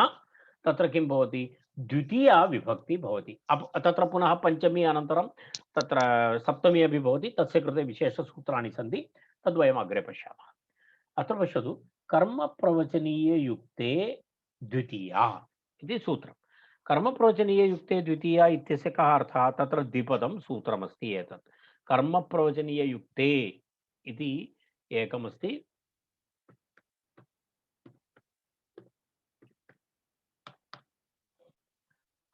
[SPEAKER 2] तत्र किं भवति, द्वितीया विभक्ति भवति। तत्र पुनः पंचमी अनन्तरं तत्र सप्तमी अपि भवति। तस्य कृते विशेषसूत्राणि सन्ति, तद्वयम् अग्रे पश्यामः। अत्र पश्यतु, कर्मप्रवचनीययुक्ते द्वितीया इति सूत्रं। कर्मप्रवचनीययुक्ते द्वितीया इत्यस्य कः अर्थः, तत्र द्विपदं सूत्रमस्ति। एतत् कर्मप्रवचनीययुक्ते इति एकमस्ति।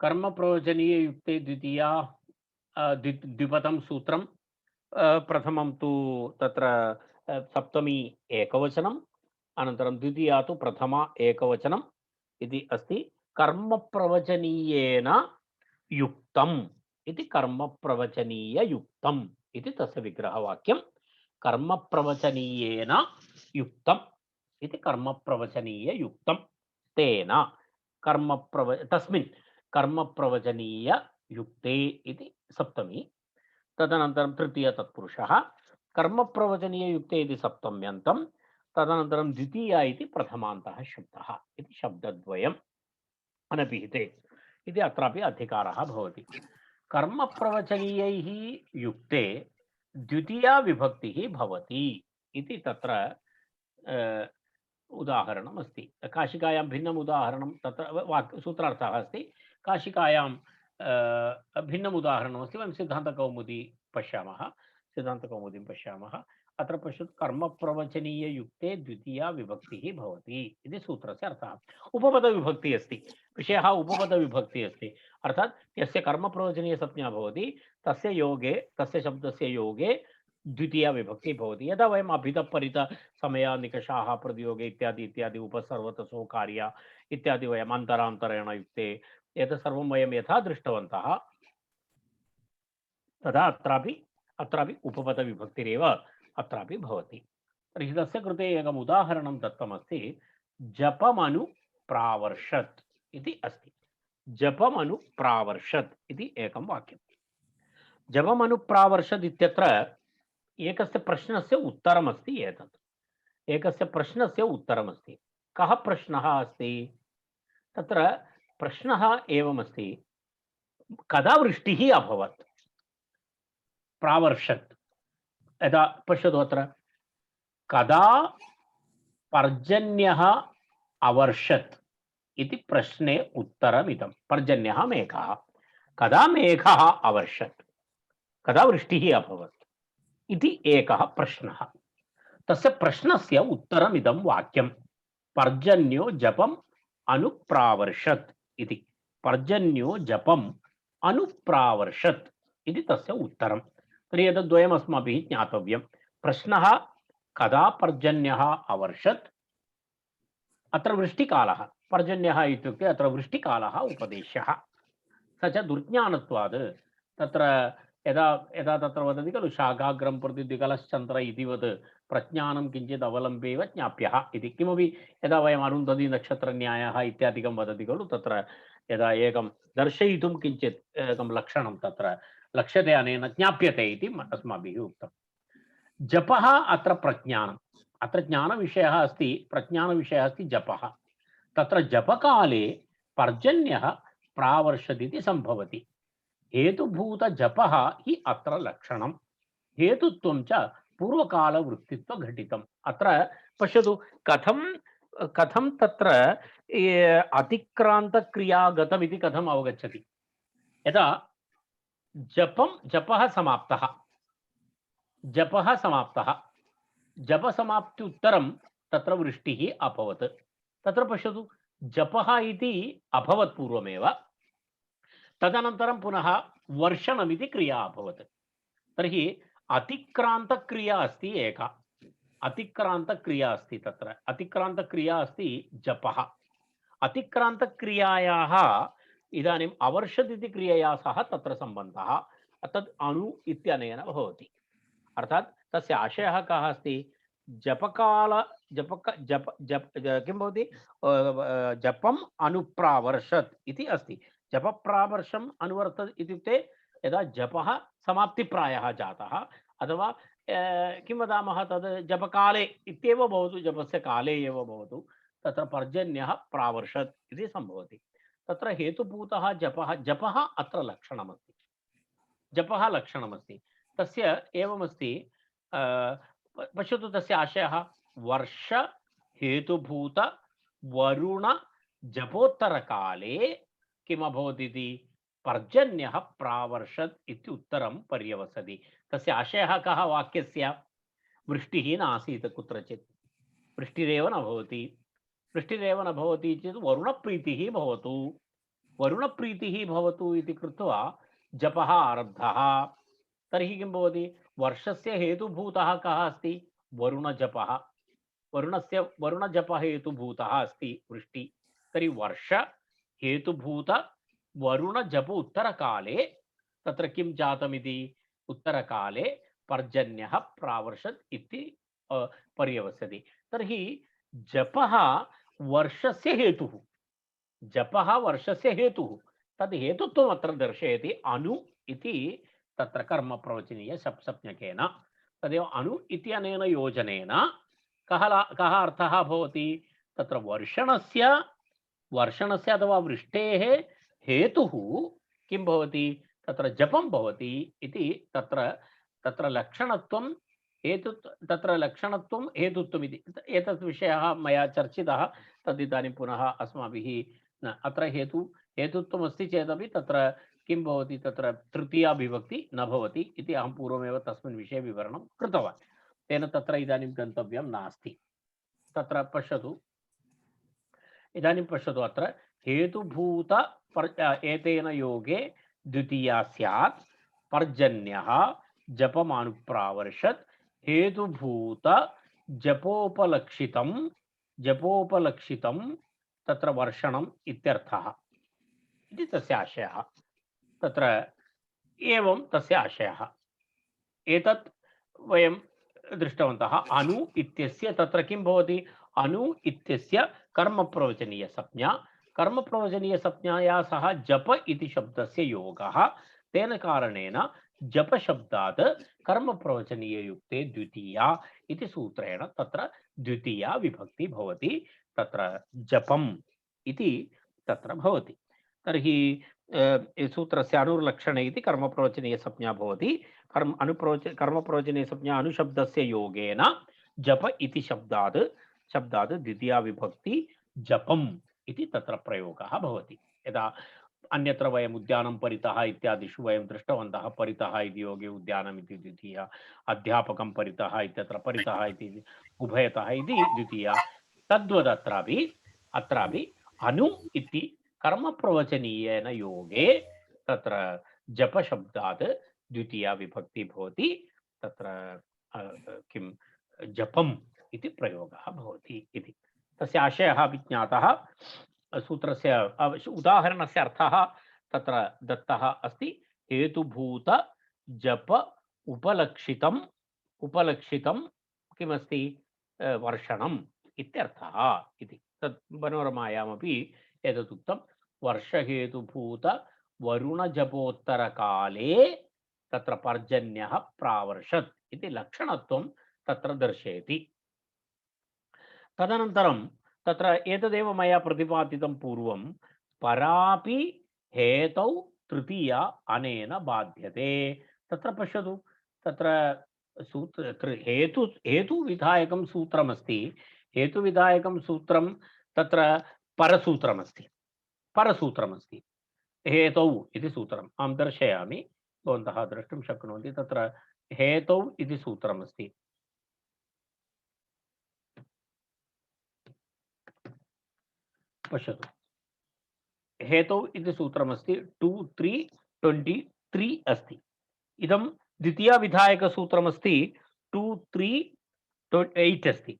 [SPEAKER 2] कर्मप्रवचनीययुक्ते द्वितीया द्विपदं सूत्रं। प्रथमं तु तत्र सप्तमी एकवचनम्, अनन्तरं द्वितीया तु प्रथमा एकवचनम् इति अस्ति। कर्मप्रवचनीयेन युक्तम् इति कर्मप्रवचनीययुक्तम् इति तस्य विग्रहवाक्यं। कर्मप्रवचनीयेन युक्तम् इति कर्मप्रवचनीययुक्तं। तेन तस्मिन् कर्मप्रवचनीययुक्ते इति सप्तमी। तदनन्तरं तृतीय तत्पुरुषः। कर्मप्रवचनीययुक्ते इति सप्तम्यन्तं। तदनन्तरं द्वितीया इति प्रथमान्तः शब्दः इति शब्दद्वयम् अनभिहिते इति अत्रापि अधिकारः भवति। कर्मप्रवचनीयैः युक्ते द्वितीया विभक्तिः भवति इति तत्र उदाहरणम् अस्ति। काशिकायां भिन्नम् उदाहरणं तत्र सूत्रार्थः अस्ति। काशिकायां भिन्नम् उदाहरणमस्ति। वयं सिद्धान्तकौमुदी पश्यामः। सिद्धान्तकौमुदीं पश्यामः। अत्र पश्यतु, कर्मप्रवचनीययुक्ते द्वितीया विभक्तिः भवति इति सूत्रस्य अर्थः। उपपदविभक्तिः अस्ति। विषयः उपपदविभक्तिः अस्ति। अर्थात् यस्य कर्मप्रवचनीयसंज्ञा भवति तस्य योगे, तस्य शब्दस्य योगे द्वितीया विभक्तिः भवति। यदा वयम् अभितपरित समय निकषाः प्रतियोगे इत्यादि इत्यादि उपसर्वतसो कार्य इत्यादि वयम् अन्तरान्तरेण युक्ते एतत् सर्वं वयं यथा दृष्टवन्तः तदा अत्रापि उपपदविभक्तिरेव अत्रापि भवति। तर्हि तस्य कृते एकम् उदाहरणं दत्तमस्ति, जपमनुप्रावर्षत् इति अस्ति। जपमनुप्रावर्षत् इति एकं वाक्यं। जपमनुप्रावर्षत् इत्यत्र एकस्य प्रश्नस्य उत्तरमस्ति एतत्। एकस्य प्रश्नस्य उत्तरमस्ति। कः प्रश्नः अस्ति? तत्र प्रश्नः एवमस्ति, कदा वृष्टिः अभवत्? प्रावर्षत् यदा पश्यतु अत्र, कदा पर्जन्यः अवर्षत् इति प्रश्ने उत्तरमिदं। पर्जन्यः मेघः, कदा मेघः अवर्षत्, कदा वृष्टिः अभवत् इति एकः प्रश्नः। तस्य प्रश्नस्य उत्तरमिदं वाक्यं, पर्जन्यो जपम् अनुप्रावर्षत् इति। पर्जन्यो जपम् अनुप्रावर्षत् इति तस्य उत्तरं। तर्हि एतद्द्वयम् अस्माभिः ज्ञातव्यं। प्रश्नः कदा पर्जन्यः अवर्षत्, अत्र वृष्टिकालः, पर्जन्यः इत्युक्ते अत्र वृष्टिकालः उपदेशः। स च दुर्ज्ञानत्वात् तत्र यदा यदा तत्र वदति खलु, शाकाग्रं प्रति दिगलश्चन्द्र इतिवत् प्रज्ञानं किञ्चित् अवलम्ब्यैव ज्ञाप्यः इति। किमपि यदा वयम् अरुन्धती नक्षत्रन्यायः इत्यादिकं वदति खलु, तत्र यदा एकं दर्शयितुं किञ्चित् एकं लक्षणं तत्र लक्ष्यते, अनेन ज्ञाप्यते इति अस्माभिः उक्तं। जपः अत्र प्रज्ञानम्, अत्र ज्ञानविषयः अस्ति, प्रज्ञानविषयः अस्ति जपः। तत्र जपकाले पर्जन्यः प्रावर्षदिति सम्भवति। हेतुभूतजपः हि अत्र लक्षणं, हेतुत्वं च पूर्वकालवृत्तित्वघटितम्। अत्र पश्यतु कथं तत्र अतिक्रान्तक्रियागतमिति कथम् अवगच्छति। यदा जपः समाप्तः, जपसमाप्त्युत्तरं तत्र वृष्टिः अभवत्। तत्र पश्यतु, जपः इति अभवत् पूर्वमेव, तदनन्तरं पुनः वर्षणमिति क्रिया अभवत्। तर्हि अतिक्रान्तक्रिया अस्ति एका, अतिक्रान्तक्रिया अस्ति, तत्र अतिक्रान्तक्रिया अस्ति जपः। अतिक्रान्तक्रियायाः इदानीम् अवर्षत् इति क्रियया सह तत्र सम्बन्धः, तत् अणु इत्यनेन भवति। अर्थात् तस्य आशयः कः अस्ति, जपकाल किं भवति, जपम् अनुप्रावर्षत् इति अस्ति। जपप्रावर्षम् अनुवर्तत इत्युक्ते यदा जपः समाप्तिप्रायः जातः, अथवा किं वदामः, तद् जपकाले इत्येव भवतु, जपस्य काले एव भवतु, तत्र पर्जन्यः प्रावर्षत् इति सम्भवति। तत्र हेतुभूतः जपः अत्र लक्षणमस्ति, जपः लक्षणमस्ति। तस्य एवमस्ति, पश्यतु तस्य आशयः, वर्ष हेतुभूत वरुण जपोत्तरकाले किमभवत् इति, पर्जन्यः प्रावर्षत् इति उत्तरं पर्यवसति। तस्य आशयः कः वाक्यस्य, वृष्टिः नासीत् कुत्रचित्, वृष्टिरेव न भवति, वृष्टिरेव न भवति चेत् वरुणप्रीतिः भवतु, वरुणप्रीतिः भवतु इति कृत्वा जपः आरब्धः। तर्हि किं भवति, वर्षस्य हेतुभूतः कः अस्ति, वरुणजपः, वरुणजपः हेतुभूतः अस्ति वृष्टि। तर्हि वर्ष हेतुभूत वरुणजप उत्तरकाले तत्र किं जातमिति, उत्तरकाले पर्जन्यः प्रावर्षत् इति पर्यवसति। तर्हि जपः वर्षस्य हेतुः, जपः वर्षस्य हेतुः, तद् हेतुत्वम् अत्र दर्शयति अनु इति तत्र कर्मप्रवचनीय संज्ञकेन। तदेव अनु इत्यनेन योजनेन कः अर्थः भवति, तत्र वर्षणस्य अथवा वृष्टेः हेतुः किं भवति, तत्र जपं भवति इति तत्र लक्षणत्वं हेतुत्वम् इति एतत् विषयः मया चर्चितः। तदिदानीं पुनः अस्माभिः न, अत्र हेतुत्वमस्ति चेदपि तत्र किं भवति, तत्र तृतीया विभक्ति न भवति इति अहं पूर्वमेव तस्मिन् विषये विवरणं कृतवान्। तेन तत्र इदानीं गन्तव्यं नास्ति। तत्र पश्यतु, इदानीं पश्यतु, अत्र हेतुभूत एतेन योगे द्वितीया स्यात्, पर्जन्यः जपमानुप्रावर्षत्, हेतुभूत जपोपलक्षितं तत्र वर्षणम् इत्यर्थः। इति तस्य आशयः। तत्र एवं तस्य आशयः। एतत् वयं दृष्टवन्तः। अनु इत्यस्य तत्र किं भवति? अनु इत्यस्य कर्मप्रवचनीयसंज्ञा, कर्मप्रवचनीयसंज्ञाया सह जप इति शब्दस्य योगः। तेन कारणेन जपशब्दात् कर्मप्रवचनीययुक्ते द्वितीया इति सूत्रेण तत्र द्वितीया विभक्ति भवति। तत्र जपम् इति तत्र भवति। तर्हि सूत्रस्य अनुर्लक्षणे इति कर्मप्रवचनीयसंज्ञा भवति। कर्मप्रवचनीयसंज्ञा अनुशब्दस्य योगेन जप इति शब्दात् द्वितीया विभक्ति जपम् इति तत्र प्रयोगः भवति। यदा अन्यत्र वयम् उद्यानं परितः इत्यादिषु वयं दृष्टवन्तः। परितः इति योगे उद्यानम् इति द्वितीया, अध्यापकं परितः इत्यत्र परितः इति उभयतः इति द्वितीया। अत्रापि अनु इति कर्मप्रवचनीयेन योगे तत्र जपशब्दात् द्वितीया विभक्ति भवति। तत्र किं जपम् इति प्रयोगः भवति इति तस्य आशयः अपि ज्ञातः। सूत्रस्य उदाहरणस्य अर्थः तत्र दत्तः अस्ति। हेतुभूत जप उपलक्षितं किमस्ति? वर्षणम् इत्यर्थः इति। तत् मनोरमायामपि एतदुक्तं। वर्षहेतुभूत वरुणजपोत्तरकाले तत्र पर्जन्यः प्रावर्षत् इति लक्षणत्वं तत्र दर्शयति। तदनन्तरं तत्र एतदेव मया प्रतिपादितं पूर्वं। परापि हेतौ तृतीया अनेन बाध्यते। तत्र पश्यतु, तत्र हेतुविधायकं सूत्रमस्ति। हेतुविधायकं सूत्रं तत्र परसूत्रमस्ति। हेतौ इति सूत्रम् अहं दर्शयामि, भवन्तः द्रष्टुं शक्नुवन्ति। तत्र हेतौ इति सूत्रमस्ति। पश्यतु, हेतौ इति सूत्रमस्ति 2, 3, 23 अस्ति। इदं द्वितीया विधायकसूत्रमस्ति 2, 3, 8 अस्ति।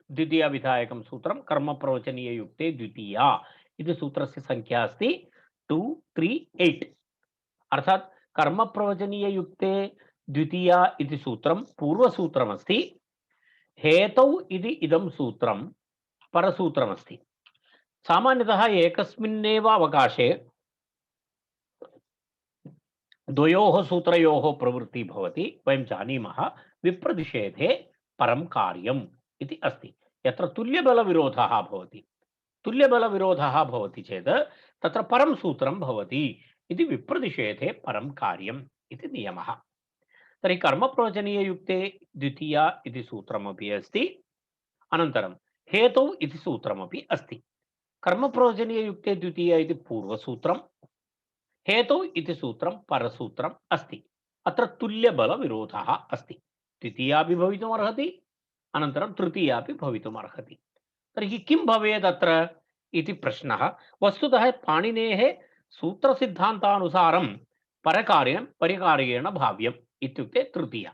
[SPEAKER 2] द्वितीया विधायकं सूत्रं कर्मप्रवचनीययुक्ते द्वितीया इति सूत्रस्य संख्या अस्ति 2, 3, 8। अर्थात् कर्मप्रवचनीययुक्ते द्वितीया इति सूत्रं पूर्वसूत्रमस्ति। हेतौ इति इदं सूत्रं परसूत्रमस्ति। सामान्यतः एकस्मिन्नेव अवकाशे द्वयोः सूत्रयोः प्रवृत्ति भवति। वयं जानीमः विप्रतिषेधे परं कार्यम् इति अस्ति। यत्र तुल्यबलविरोधः भवति, चेत् तत्र परं सूत्रं भवति इति विप्रतिषेधे परं कार्यम् इति नियमः। तर्हि कर्मप्रवचनीययुक्ते द्वितीया इति सूत्रमपि अस्ति। अनन्तरं हेतौ इति सूत्रमपि अस्ति। कर्मप्रवचनीययुक्ते द्वितीया इति पूर्वसूत्रं, हेतौ इति सूत्रं परसूत्रम् अस्ति। अत्र तुल्यबलविरोधः अस्ति। द्वितीया अपि भवितुमर्हति, अनन्तरं तृतीया अपि भवितुमर्हति। तर्हि किं भवेत् अत्र इति प्रश्नः। वस्तुतः पाणिनेः सूत्रसिद्धान्तानुसारं परिकार्येण भाव्यम् इत्युक्ते तृतीया।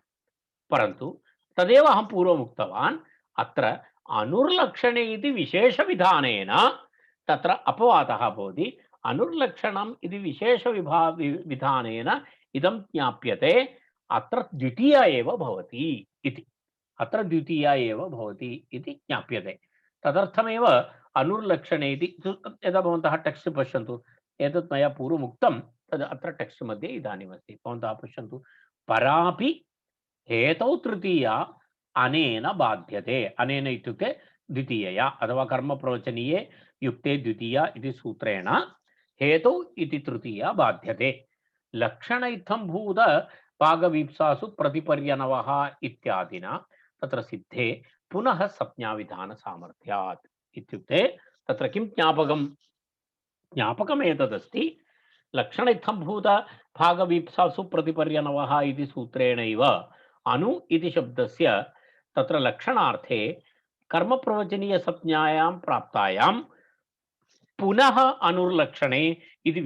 [SPEAKER 2] परन्तु तदेव अहं पूर्वम् उक्तवान्। अत्र अनुर्लक्षणे इति विशेषविधानेन तत्र अपवादः भवति। अनुर्लक्षणम् इति विशेषविधानेन इदं ज्ञाप्यते अत्र द्वितीया एव भवति इति। ज्ञाप्यते। तदर्थमेव अनुर्लक्षणे इति। यदा भवन्तः टेक्स्ट् पश्यन्तु, एतत् मया पूर्वम् उक्तं तद् अत्र टेक्स्ट् मध्ये इदानीमस्ति। भवन्तः पश्यन्तु, परापि हेतौ तृतीया अनेन बाध्यते। अनेन इत्युक्ते द्वितीयया अथवा कर्मप्रवचनीये युक्ते द्वितीया इति सूत्रेण हेतौ इति तृतीया बाध्यते। लक्षण इत्थं भूत भागवीप्सासु प्रतिपर्यनवः इत्यादिना तत्र सिद्धे पुनः संज्ञाविधान सामर्थ्यात् इत्युक्ते तत्र किं ज्ञापकम् एतदस्ति। लक्षण इत्थं भूत भागवीप्सासु प्रतिपर्यनवः इति सूत्रेणैव अनु इति शब्दस्य तत्र लक्षणार्थे कर्मप्रवचनीयसंज्ञायां प्राप्तायां पुनः अनुर्लक्षणे इति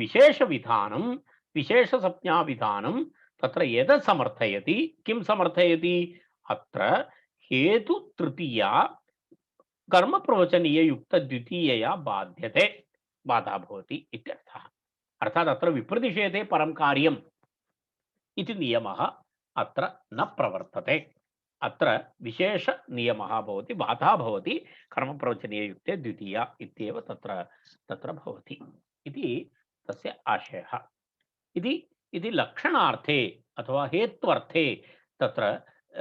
[SPEAKER 2] विशेषसंज्ञाविधानं तत्र यद् समर्थयति। किं समर्थयति? अत्र हेतु तृतीया कर्मप्रवचनीययुक्तद्वितीयया बाधा भवति इत्यर्थः। अर्थात अत्र विप्रतिषेधे परं कार्यम् इति नियमः अत्र न प्रवर्तते। अत्र विशेष नियमः भवति, बाधा भवति, कर्मप्रवचनीययुक्ते द्वितीया इत्येव तत्र तत्र भवति इति तस्य आशयः। इति लक्षणार्थे अथवा हेत्वर्थे तत्र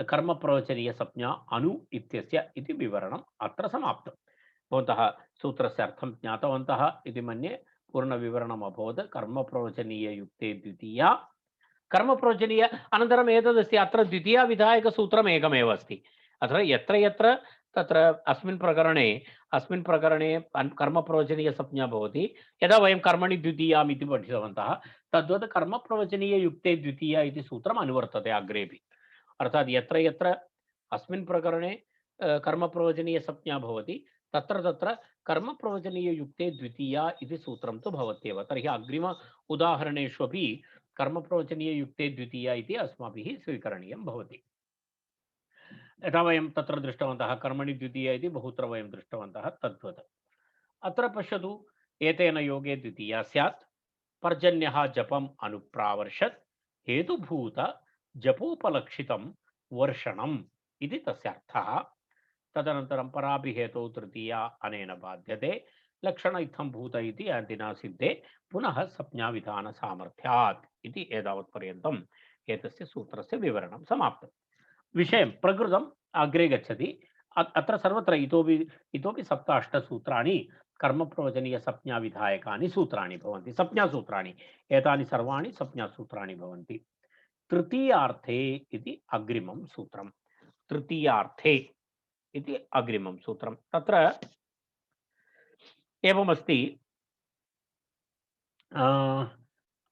[SPEAKER 2] कर्मप्रवचनीयसंज्ञा अनु इत्यस्य इति विवरणम् अत्र समाप्तं। भवन्तः सूत्रस्य अर्थं ज्ञातवन्तः इति मन्ये। पूर्णविवरणम् अभवत्। कर्मप्रवचनीययुक्ते द्वितीया, कर्मप्रवचनीय अनन्तरम् एतदस्ति अत्र द्वितीया विधायकसूत्रम् एकमेव अस्ति। अत्र यत्र यत्र तत्र अस्मिन् प्रकरणे कर्मप्रवचनीयसंज्ञा भवति, यदा वयं कर्मणि द्वितीयाम् इति पठितवन्तः तद्वत् कर्मप्रवचनीययुक्ते द्वितीया इति सूत्रम् अनुवर्तते अग्रेपि। अर्थात् यत्र यत्र अस्मिन् प्रकरणे कर्मप्रवचनीयसंज्ञा भवति तत्र तत्र कर्मप्रवचनीययुक्ते द्वितीया इति सूत्रं तु भवत्येव। तर्हि अग्रिम उदाहरणेष्वपि कर्मप्रवचनीययुक्ते द्वितीया इति अस्माभिः स्वीकरणीयं भवति। यथा वयं तत्र दृष्टवन्तः कर्मणि द्वितीया इति बहुत्र वयं दृष्टवन्तः तद्वत्। अत्र पश्यतु, एतेन योगे द्वितीया स्यात्, पर्जन्यः जपम् अनुप्रावर्षत्, हेतुभूत जपोपलक्षितं वर्षणम् इति तस्य अर्थः। तदनन्तरं पराभिहेतौ तृतीया अनेन बाध्यते, लक्षण इत्थं भूत इति अन्तिना सिद्धे पुनः संज्ञाविधान सामर्थ्यात् इति एतावत्पर्यन्तम् एतस्य सूत्रस्य विवरणं समाप्तं। विषयं प्रकृतम् अग्रे गच्छति। अत्र सर्वत्र इतोपि 7-8 सूत्राणि कर्मप्रवचनीयसंज्ञाविधायकानि सूत्राणि भवन्ति, संज्ञासूत्राणि। एतानि सर्वाणि संज्ञासूत्राणि भवन्ति। तृतीयार्थे इति अग्रिमं सूत्रं। तृतीयार्थे इति अग्रिमं सूत्रं। तत्र एवमस्ति,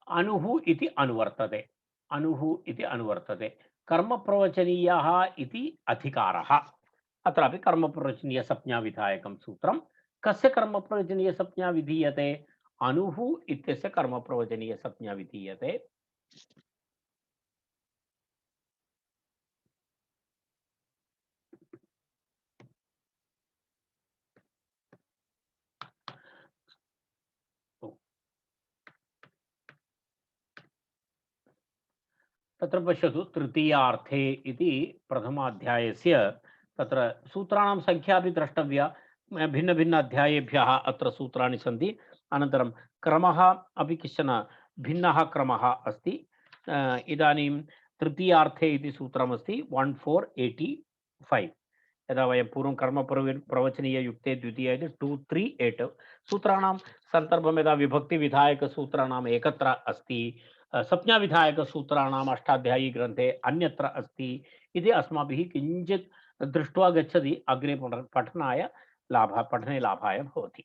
[SPEAKER 2] अनुः इति अनुवर्तते। अनुः इति अनुवर्तते। कर्मप्रवचनीयः इति अधिकारः। अत्रापि कर्मप्रवचनीयसंज्ञाविधायकं सूत्रं। कस्य कर्मप्रवचनीयसंज्ञा विधीयते? अनुः इत्यस्य कर्मप्रवचनीयसंज्ञा विधीयते। तत्र पश्यतु, तृतीयार्थे इति प्रथमाध्यायस्य तत्र सूत्राणां संख्या अपि द्रष्टव्या। भिन्न अध्यायेभ्यः अत्र सूत्राणि सन्ति। अनन्तरं क्रमः अपि किश्चन भिन्नः क्रमः अस्ति। इदानीं तृतीयार्थे इति सूत्रमस्ति 1485। यदा वयं पूर्वं कर्मप्रवचनीययुक्ते द्वितीया इति 238 सूत्राणां सन्दर्भं यदा विभक्तिविधायकसूत्राणाम् एकत्र अस्ति, संज्ञाविधायकसूत्राणाम् अष्टाध्यायी ग्रन्थे अन्यत्र अस्ति इति अस्माभिः किञ्चित् दृष्ट्वा गच्छति। अग्रे पठने लाभाय भवति।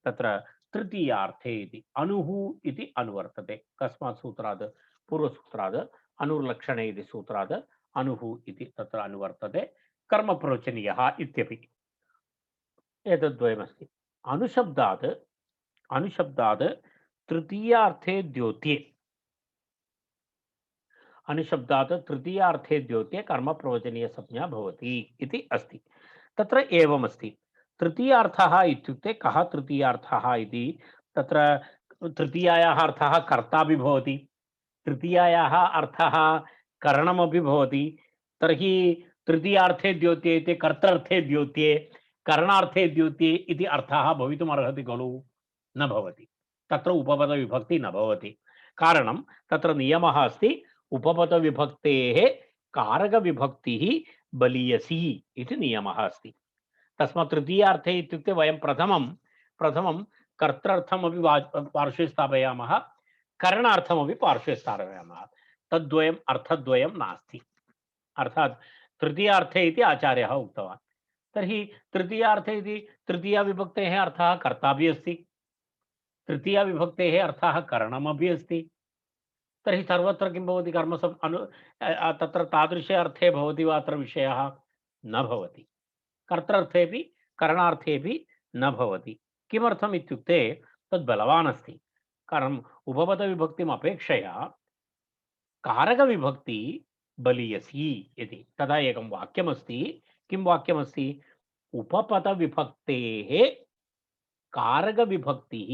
[SPEAKER 2] तत्र तृतीयार्थे इति अनुः इति अनुवर्तते। कस्मात् सूत्रात्? पूर्वसूत्रात् अनुर्लक्षणे इति सूत्रात् अनुः इति तत्र अनुवर्तते। कर्मप्रवचनीयः इत्यपि एतद्वयमस्ति। अनुशब्दात् तृतीयार्थे द्योत्ये, अनुशब्दात् तृतीयार्थे द्योत्ये कर्मप्रवचनीयसंज्ञा भवति इति अस्ति। तत्र एवमस्ति। तृतीयार्थः इत्युक्ते कः तृतीयार्थः इति? तत्र तृतीयायाः अर्थः कर्तापि भवति, तृतीयायाः अर्थः करणमपि भवति। तर्हि तृतीयार्थे द्योत्ये इति कर्तर्थे द्योत्ये, करणार्थे द्योत्ये इति अर्थः भवितुम् अर्हति खलु? न भवति। तत्र उपपदविभक्ति न भवति। कारणं तत्र नियमः अस्ति, उपपदविभक्तेः कारकविभक्तिः बलीयसी इति नियमः अस्ति। तस्मात् तृतीयार्थे इत्युक्ते वयं प्रथमं कर्तृर्थमपि पार्श्वे स्थापयामः, करणार्थमपि पार्श्वे स्थापयामः। तद्वयम् अर्थद्वयं नास्ति। अर्थात् तृतीयार्थे इति आचार्यः उक्तवान्। तर्हि तृतीयार्थे इति तृतीयाविभक्तेः अर्थः कर्तापि अस्ति, तृतीयाविभक्तेः अर्थः करणमपि अस्ति। तर्हि सर्वत्र किं भवति? तत्र तादृशे अर्थे भवति वा अत्र विषयः? न भवति। कर्तृर्थेपि करणार्थेपि न भवति। किमर्थम् इत्युक्ते तद् बलवान् अस्ति। कारणम् उपपदविभक्तिम् अपेक्षया कारकविभक्ति बलीयसी इति। तदा एकं वाक्यमस्ति। किं वाक्यमस्ति? उपपदविभक्तेः कारकविभक्तिः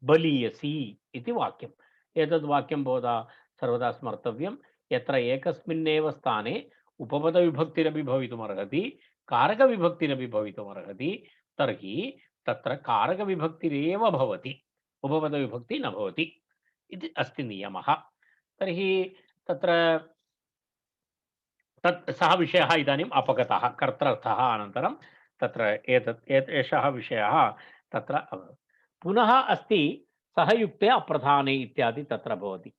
[SPEAKER 2] बलीयसी इति वाक्यम्। एतद् वाक्यं भवता सर्वदा स्मर्तव्यं। यत्र एकस्मिन्नेव स्थाने उपपदविभक्तिरपि भवितुमर्हति, कारकविभक्तिरपि भवितुमर्हति, तर्हि तत्र कारकविभक्तिरेव भवति, उपपदविभक्ति न भवति इति अस्ति नियमः। तर्हि तत्र तत् सः विषयः इदानीम् अपगतः। कर्तृर्थः अनन्तरं तत्र एषः विषयः तत्र पुनः अस्ति सह युक्ते अप्रधाने इत्यादि तत्र भवति।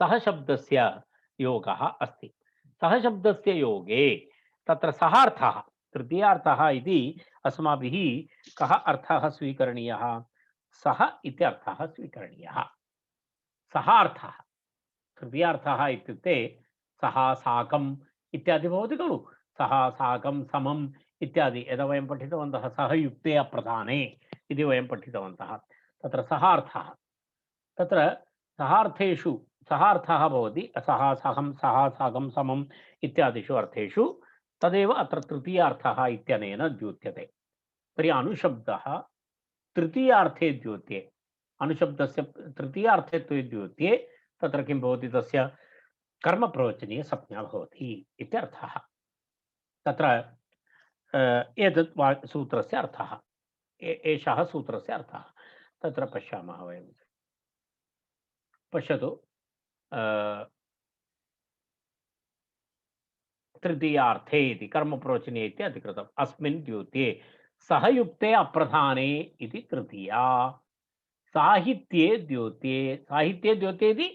[SPEAKER 2] सः शब्दस्य योगः अस्ति। सः शब्दस्य योगे तत्र सः अर्थः तृतीयार्थः इति अस्माभिः कः अर्थः स्वीकरणीयः? सः इत्यर्थः स्वीकरणीयः। सः अर्थः तृतीयार्थः इत्युक्ते सः साकम् इत्यादि भवति खलु। सः साकं समम् इत्यादि यदा वयं पठितवन्तः सह युक्ते अप्रधाने इति वयं पठितवन्तः। तत्र सः अर्थः तत्र सहार्थेषु सः अर्थः भवति। सः सहं सः साकं समम् इत्यादिषु अर्थेषु तदेव अत्र तृतीयार्थः इत्यनेन द्योत्यते। तर्हि अनुशब्दः तृतीयार्थे द्योत्ये, अनुशब्दस्य तृतीयार्थे द्योत्ये तत्र किं भवति? तस्य कर्मप्रवचनीय संज्ञा भवति इत्यर्थः। तत्र एतत् सूत्रस्य अर्थः, एषः सूत्रस्य अर्थः। तत्र पश्यामः वयं। पश्यतु, तृतीयार्थे इति कर्मप्रवचनीय इति अधिकृतम्। अस्मिन् द्योत्ये सह युक्ते अप्रधाने इति तृतीया। साहित्ये द्योत्ये, साहित्ये द्योत्ये इति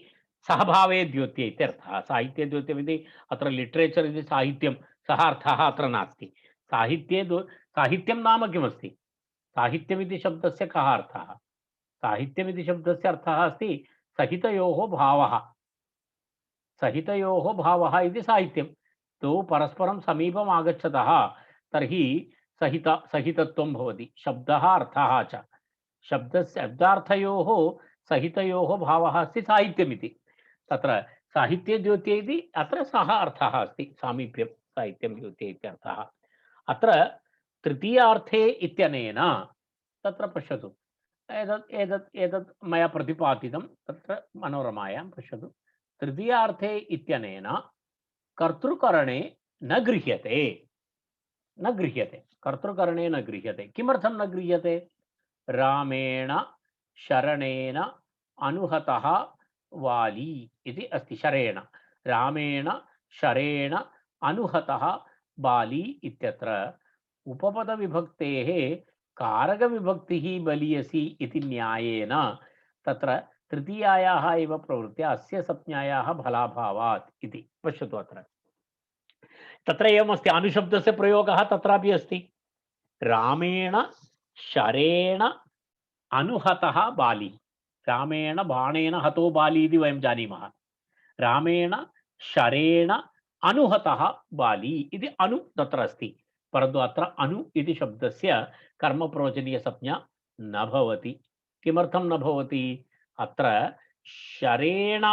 [SPEAKER 2] सहभावे द्योत्ये इत्यर्थः। साहित्ये द्योत्यमिति अत्र लिटरेचर् इति साहित्यं, सः अर्थः अत्र नास्ति। साहित्ये साहित्यं नाम किमस्ति? साहित्यमिति शब्दस्य कः अर्थः? साहित्यमिति शब्दस्य अर्थः अस्ति सहितयोः भावः। सहितयोः भावः इति साहित्यं। तो परस्परं समीपम् आगच्छतः तर्हि सहितत्वं भवति। शब्दः अर्थः च शब्दार्थयोः सहितयोः भावः अस्ति साहित्यमिति। तत्र साहित्ये द्योत्ये इति अत्र सः अर्थः अस्ति, सामीप्यं साहित्यं द्योत्ये इत्यर्थः। अत्र तृतीयार्थे इत्यनेन तत्र पश्यतु, एतत् मया प्रतिपादितं तत्र मनोरमायां पश्यतु। तृतीयार्थे इत्यनेन कर्तृकरणे न गृह्यते, न गृह्यते, कर्तृकरणे न गृह्यते। किमर्थं न गृह्यते? रामेण शरणेन अनुहतः वाली इति अस्ति। शरेण, रामेण शरेण अनुहतः बाली इत्यत्र उपपदविभक्तेः कारकविभक्तिः बलीयसी इति न्यायेन तत्र तृतीयायाः एव प्रवृत्त्या अस्य संज्ञायाः फलाभावात् इति। पश्यतु, अत्र तत्र एवमस्ति, अनुशब्दस्य प्रयोगः तत्रापि अस्ति। रामेण शरेण अनुहतः बाली, रामेण बाणेन हतो बाली इति वयं जानीमः। रामेण शरेण अनुहतः बाली इति अनु तत्र अस्ति, परन्तु अत्र अनु इति शब्दस्य कर्मप्रवचनीयसंज्ञा न भवति। किमर्थं न भवति? अत्र शरेण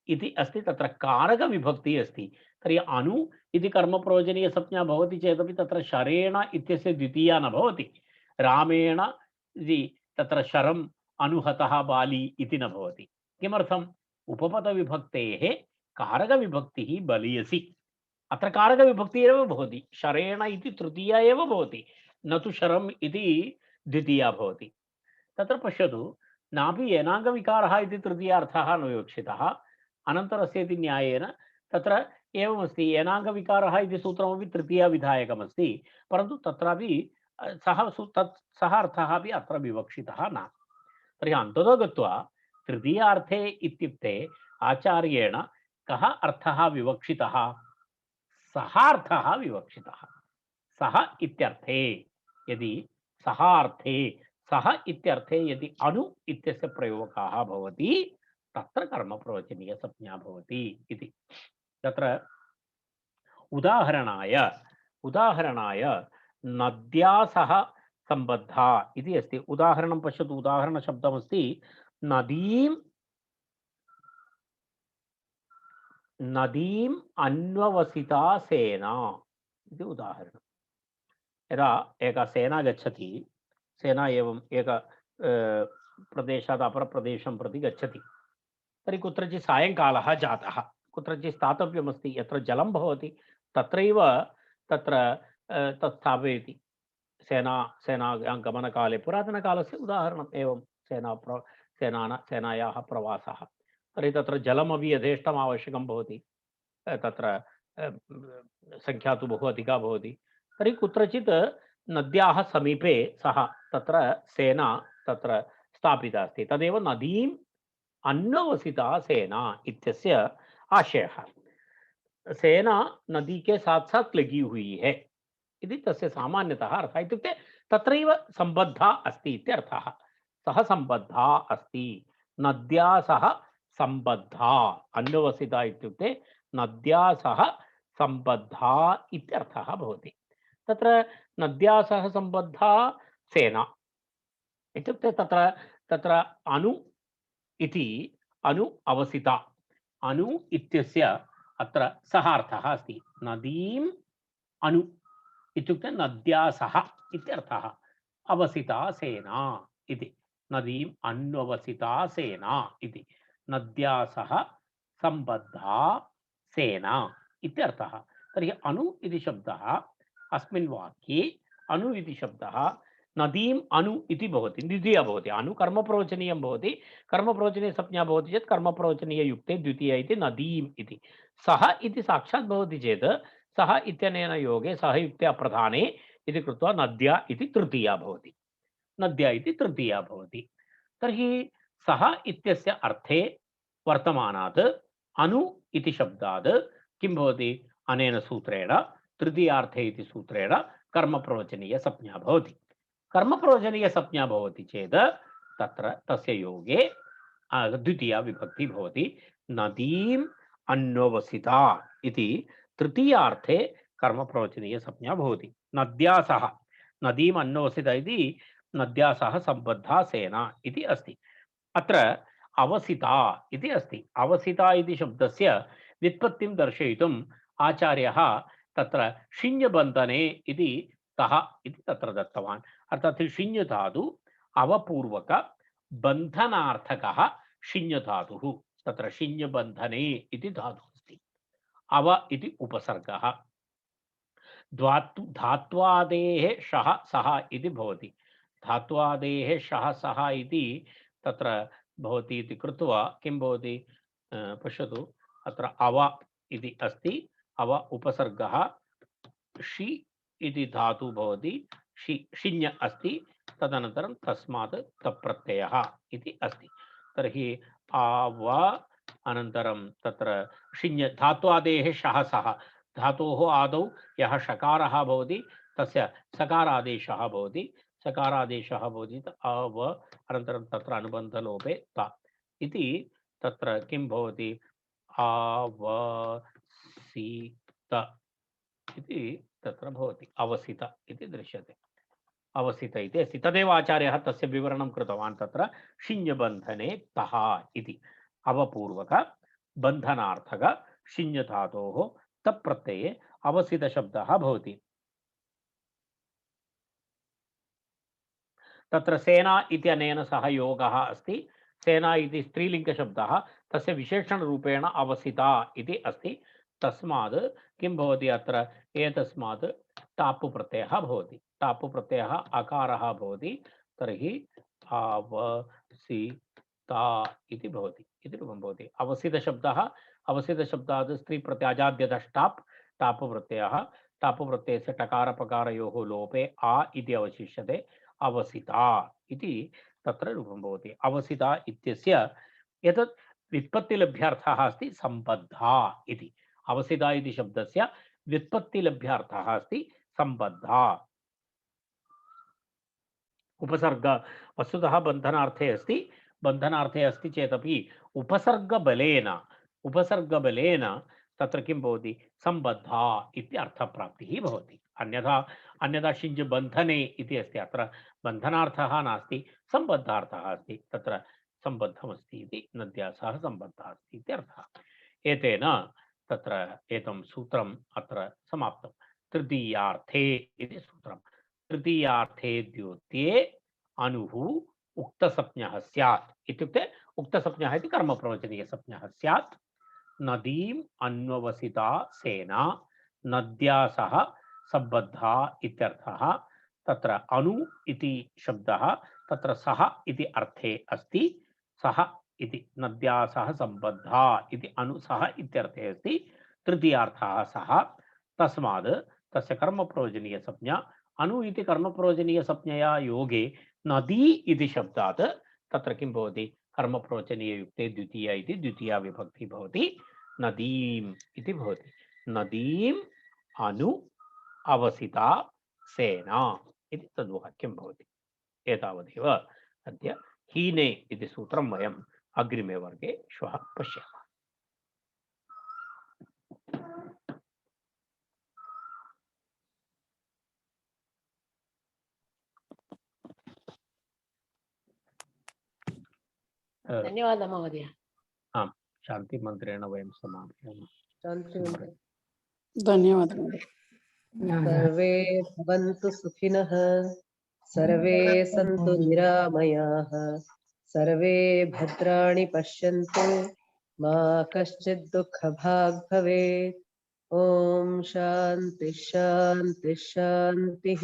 [SPEAKER 2] इति अस्ति, तत्र कारकविभक्तिः अस्ति। तर्हि अनु इति कर्मप्रवचनीयसंज्ञा भवति चेदपि तत्र शरेण इत्यस्य द्वितीया न भवति। रामेण इति तत्र शरम् अनुहतः बाली इति न भवति। किमर्थम्? उपपदविभक्तेः कारकविभक्तिः बलीयसी। अत्र कारकविभक्तिः एव भवति, शरेण इति तृतीया एव भवति, न तु शरम् इति द्वितीया भवति। तत्र पश्यतु, नापि येनाङ्गविकारः इति तृतीयार्थः न विवक्षितः, अनन्तरस्य इति न्यायेन तत्र एवमस्ति, येनाङ्गविकारः इति सूत्रमपि तृतीयाविधायकमस्ति, परन्तु तत्रापि सः अर्थः अपि अत्र विवक्षितः न। तर्हि अन्ततो गत्वा तृतीयार्थे इत्युक्ते आचार्येण कः अर्थः विवक्षितः? सः अर्थः विवक्षितः। सः इत्यर्थे यदि सः अर्थे सः इत्यर्थे यदि अनु इत्यस्य प्रयोगः भवति तत्र कर्मप्रवचनीयसंज्ञा भवति इति। तत्र उदाहरणाय नद्या सह सम्बद्धा इति अस्ति। उदाहरणं पश्यतु, उदाहरणशब्दमस्ति नदीम् अन्ववसिता सेना इति उदाहरणं। यदा एका सेना गच्छति, सेना एवं एक प्रदेशात् अपरप्रदेशं प्रति गच्छति। तर्हि कुत्रचित् सायङ्कालः जातः, कुत्रचित् स्थातव्यमस्ति, यत्र जलं भवति तत्रैव तत्र तत् स्थापयति। सेनायां गमनकाले पुरातनकालस्य उदाहरणम् एवं सेनायाः प्रवासः। तर्हि तत्र जलमपि यथेष्टम् आवश्यकं भवति। तत्र संख्या तु बहु अधिका भवति। तर्हि कुत्रचित् नद्याः समीपे सः तत्र सेना तत्र स्थापिता अस्ति। तदेव नदीम् अन्ववसिता सेना इत्यस्य आशयः। सेना नदी के साथ-साथ लगी हुई है इति तस्य सामान्यतः अर्थः। इत्युक्ते तत्रैव सम्बद्धा अस्ति इत्यर्थः। सः सम्बद्धा अस्ति, नद्या सह सम्बद्धा। अन्ववसिता इत्युक्ते नद्या सह सम्बद्धा इत्यर्थः भवति। तत्र नद्या सह सम्बद्धा सेना इत्युक्ते तत्र तत्र अनु इति अनु अवसिता। अनु इत्यस्य अत्र सः अर्थः अस्ति। नदीम् अनु इत्युक्ते नद्या सह इत्यर्थः। अवसिता सेना इति, नदीम् अन्ववसिता सेना इति, नद्या सह सम्बद्धा सेना इत्यर्थः। तर्हि अनु इति शब्दः अस्मिन् वाक्ये, अनु इति शब्दः नदीम् अनु इति भवति, द्वितीया भवति। अनु कर्मप्रवचनीयं भवति, कर्मप्रवचनीयसंज्ञा भवति चेत् कर्मप्रवचनीययुक्ते द्वितीया इति नदीम् इति। सः इति साक्षात् भवति चेत् सः इत्यनेन योगे सः युक्ते अप्रधाने इति कृत्वा नद्या इति तृतीया भवति, नद्या इति तृतीया भवति। तर्हि सः इत्यस्य अर्थे वर्तमानात् अनु इति शब्दात् किं भवति? अनेन सूत्रेण तृतीयार्थे इति सूत्रेण कर्मप्रवचनीयसंज्ञा भवति। कर्मप्रवचनीयसंज्ञा भवति चेत् तत्र तस्य योगे द्वितीया विभक्ति भवति। नदीम् अन्ववसिता इति तृतीयार्थे कर्मप्रवचनीयसंज्ञा भवति। नद्या सह, नदीम् अन्ववसिता इति नद्या सह सम्बद्धा सेना इति अस्ति। अत्र अवसिता इति अस्ति। अवसिता इति शब्दस्य व्युत्पत्तिं दर्शयितुम् आचार्यः तत्र शिञ्बन्धने इति तः इति तत्र दत्तवान्। अर्थात् शिञ् धातु अवपूर्वक बन्धनार्थकः शिञ् धातुः। तत्र शिञ्बन्धने इति धातुः अस्ति। अव इति उपसर्गः। धात्वादेः शः सः इति भवति। धात्वादेः शः सः इति तत्र भवति इति कृत्वा किं भवति? पश्यतु, अत्र अव इति अस्ति, अव उपसर्गः, षि इति धातु भवति, शिञ् अस्ति, तदनन्तरं तस्मात् तप्रत्ययः इति अस्ति। तर्हि आव अनन्तरं तत्र शिञ् धात्वादेः शः सः, धातोः आदौ यः षकारः भवति तस्य सकारादेशः भवति। सकारादेशः भवति अव, अनन्तरं तत्र अनुबन्धलोपे त इति तत्र किं भवति? आवसित इति तत्र भवति, अवसित इति दृश्यते। अवसित इति अस्ति। तदेव आचार्यः तस्य विवरणं कृतवान् तत्र शिञ्बन्धने तः इति। अवपूर्वक बन्धनार्थक शिञ् धातोः तप्रत्यये अवसितशब्दः भवति। तत्र सेना इत्यनेन सह योगः अस्ति। सेना इति स्त्रीलिङ्गशब्दः, तस्य विशेषणरूपेण अवसिता इति अस्ति। तस्मात् किं भवति? अत्र एतस्मात् टाप् प्रत्ययः भवति। टाप् प्रत्ययः अकारः भवति। तर्हि अवसिता इति भवति, इति रूपं भवति। अवसितशब्दः, अवसितशब्दात् स्त्रीप्रत्यय अजाद्यतष्टाप्, टाप् प्रत्ययः, टाप् प्रत्ययस्य टकारपकारयोः लोपे आ इति अवशिष्यते। अवसिता इति तत्र रूपं भवति। अवसिता इत्यस्य एतत् व्युत्पत्तिलभ्यार्थः अस्ति सम्बद्धा इति। अवसिता इति शब्दस्य व्युत्पत्तिलभ्यार्थः अस्ति सम्बद्धा। उपसर्ग वस्तुतः बन्धनार्थे अस्ति, बन्धनार्थे अस्ति चेदपि उपसर्गबलेन, उपसर्गबलेन तत्र किं भवति? सम्बद्धा इति अर्थप्राप्तिः भवति। अन्यथा अन्यथा शिञ् बन्धने इति अस्ति, अत्र बन्धनार्थः नास्ति, सम्बद्धार्थः अस्ति। तत्र सम्बद्धमस्ति इति, नद्या सह सम्बद्धः अस्ति इत्यर्थः। एतेन तत्र एतं सूत्रम् अत्र समाप्तं। तृतीयार्थे इति सूत्रम्। तृतीयार्थे द्योत्ये अनुः उक्तसंज्ञः स्यात् इत्युक्ते उक्तसंज्ञः इति कर्मप्रवचनीयसंज्ञः स्यात्। नदीम् अन्ववसिता सेना नद्या सह सम्बद्धा इत्यर्थः। तत्र अनु इति शब्दः तत्र सह इति अर्थे अस्ति। सह इति नद्या सह सम्बद्धा इति अनु सह इत्यर्थे अस्ति। तृतीयार्थः सह। तस्मात् तस्य कर्मप्रयोजनीयसंज्ञा अनु इति कर्मप्रयोजनीयसंज्ञया योगे नदी इति शब्दात् तत्र किं भवति? कर्मप्रवचनीययुक्ते द्वितीया इति द्वितीया विभक्ति भवति। नदीम् इति भवति। नदीम् अनु अवसिता सेना इति तद्वाक्यं भवति। एतावदेव अद्य हीने इति सूत्रं वयम् अग्रिमे वर्गे श्वः पश्यामः।
[SPEAKER 3] धन्यवादः महोदय।
[SPEAKER 2] आम्, शान्तिमन्त्रेण वयं समापयामः।
[SPEAKER 3] शान्तिमन्त्रः।
[SPEAKER 4] धन्यवादः।
[SPEAKER 3] सर्वे भवन्तु सुखिनः, सर्वे सन्तु निरामयाः, सर्वे भद्राणि पश्यन्तु, मा कश्चित् दुःखभाग् भवेत्। ॐ शान्ति शान्ति शान्तिः।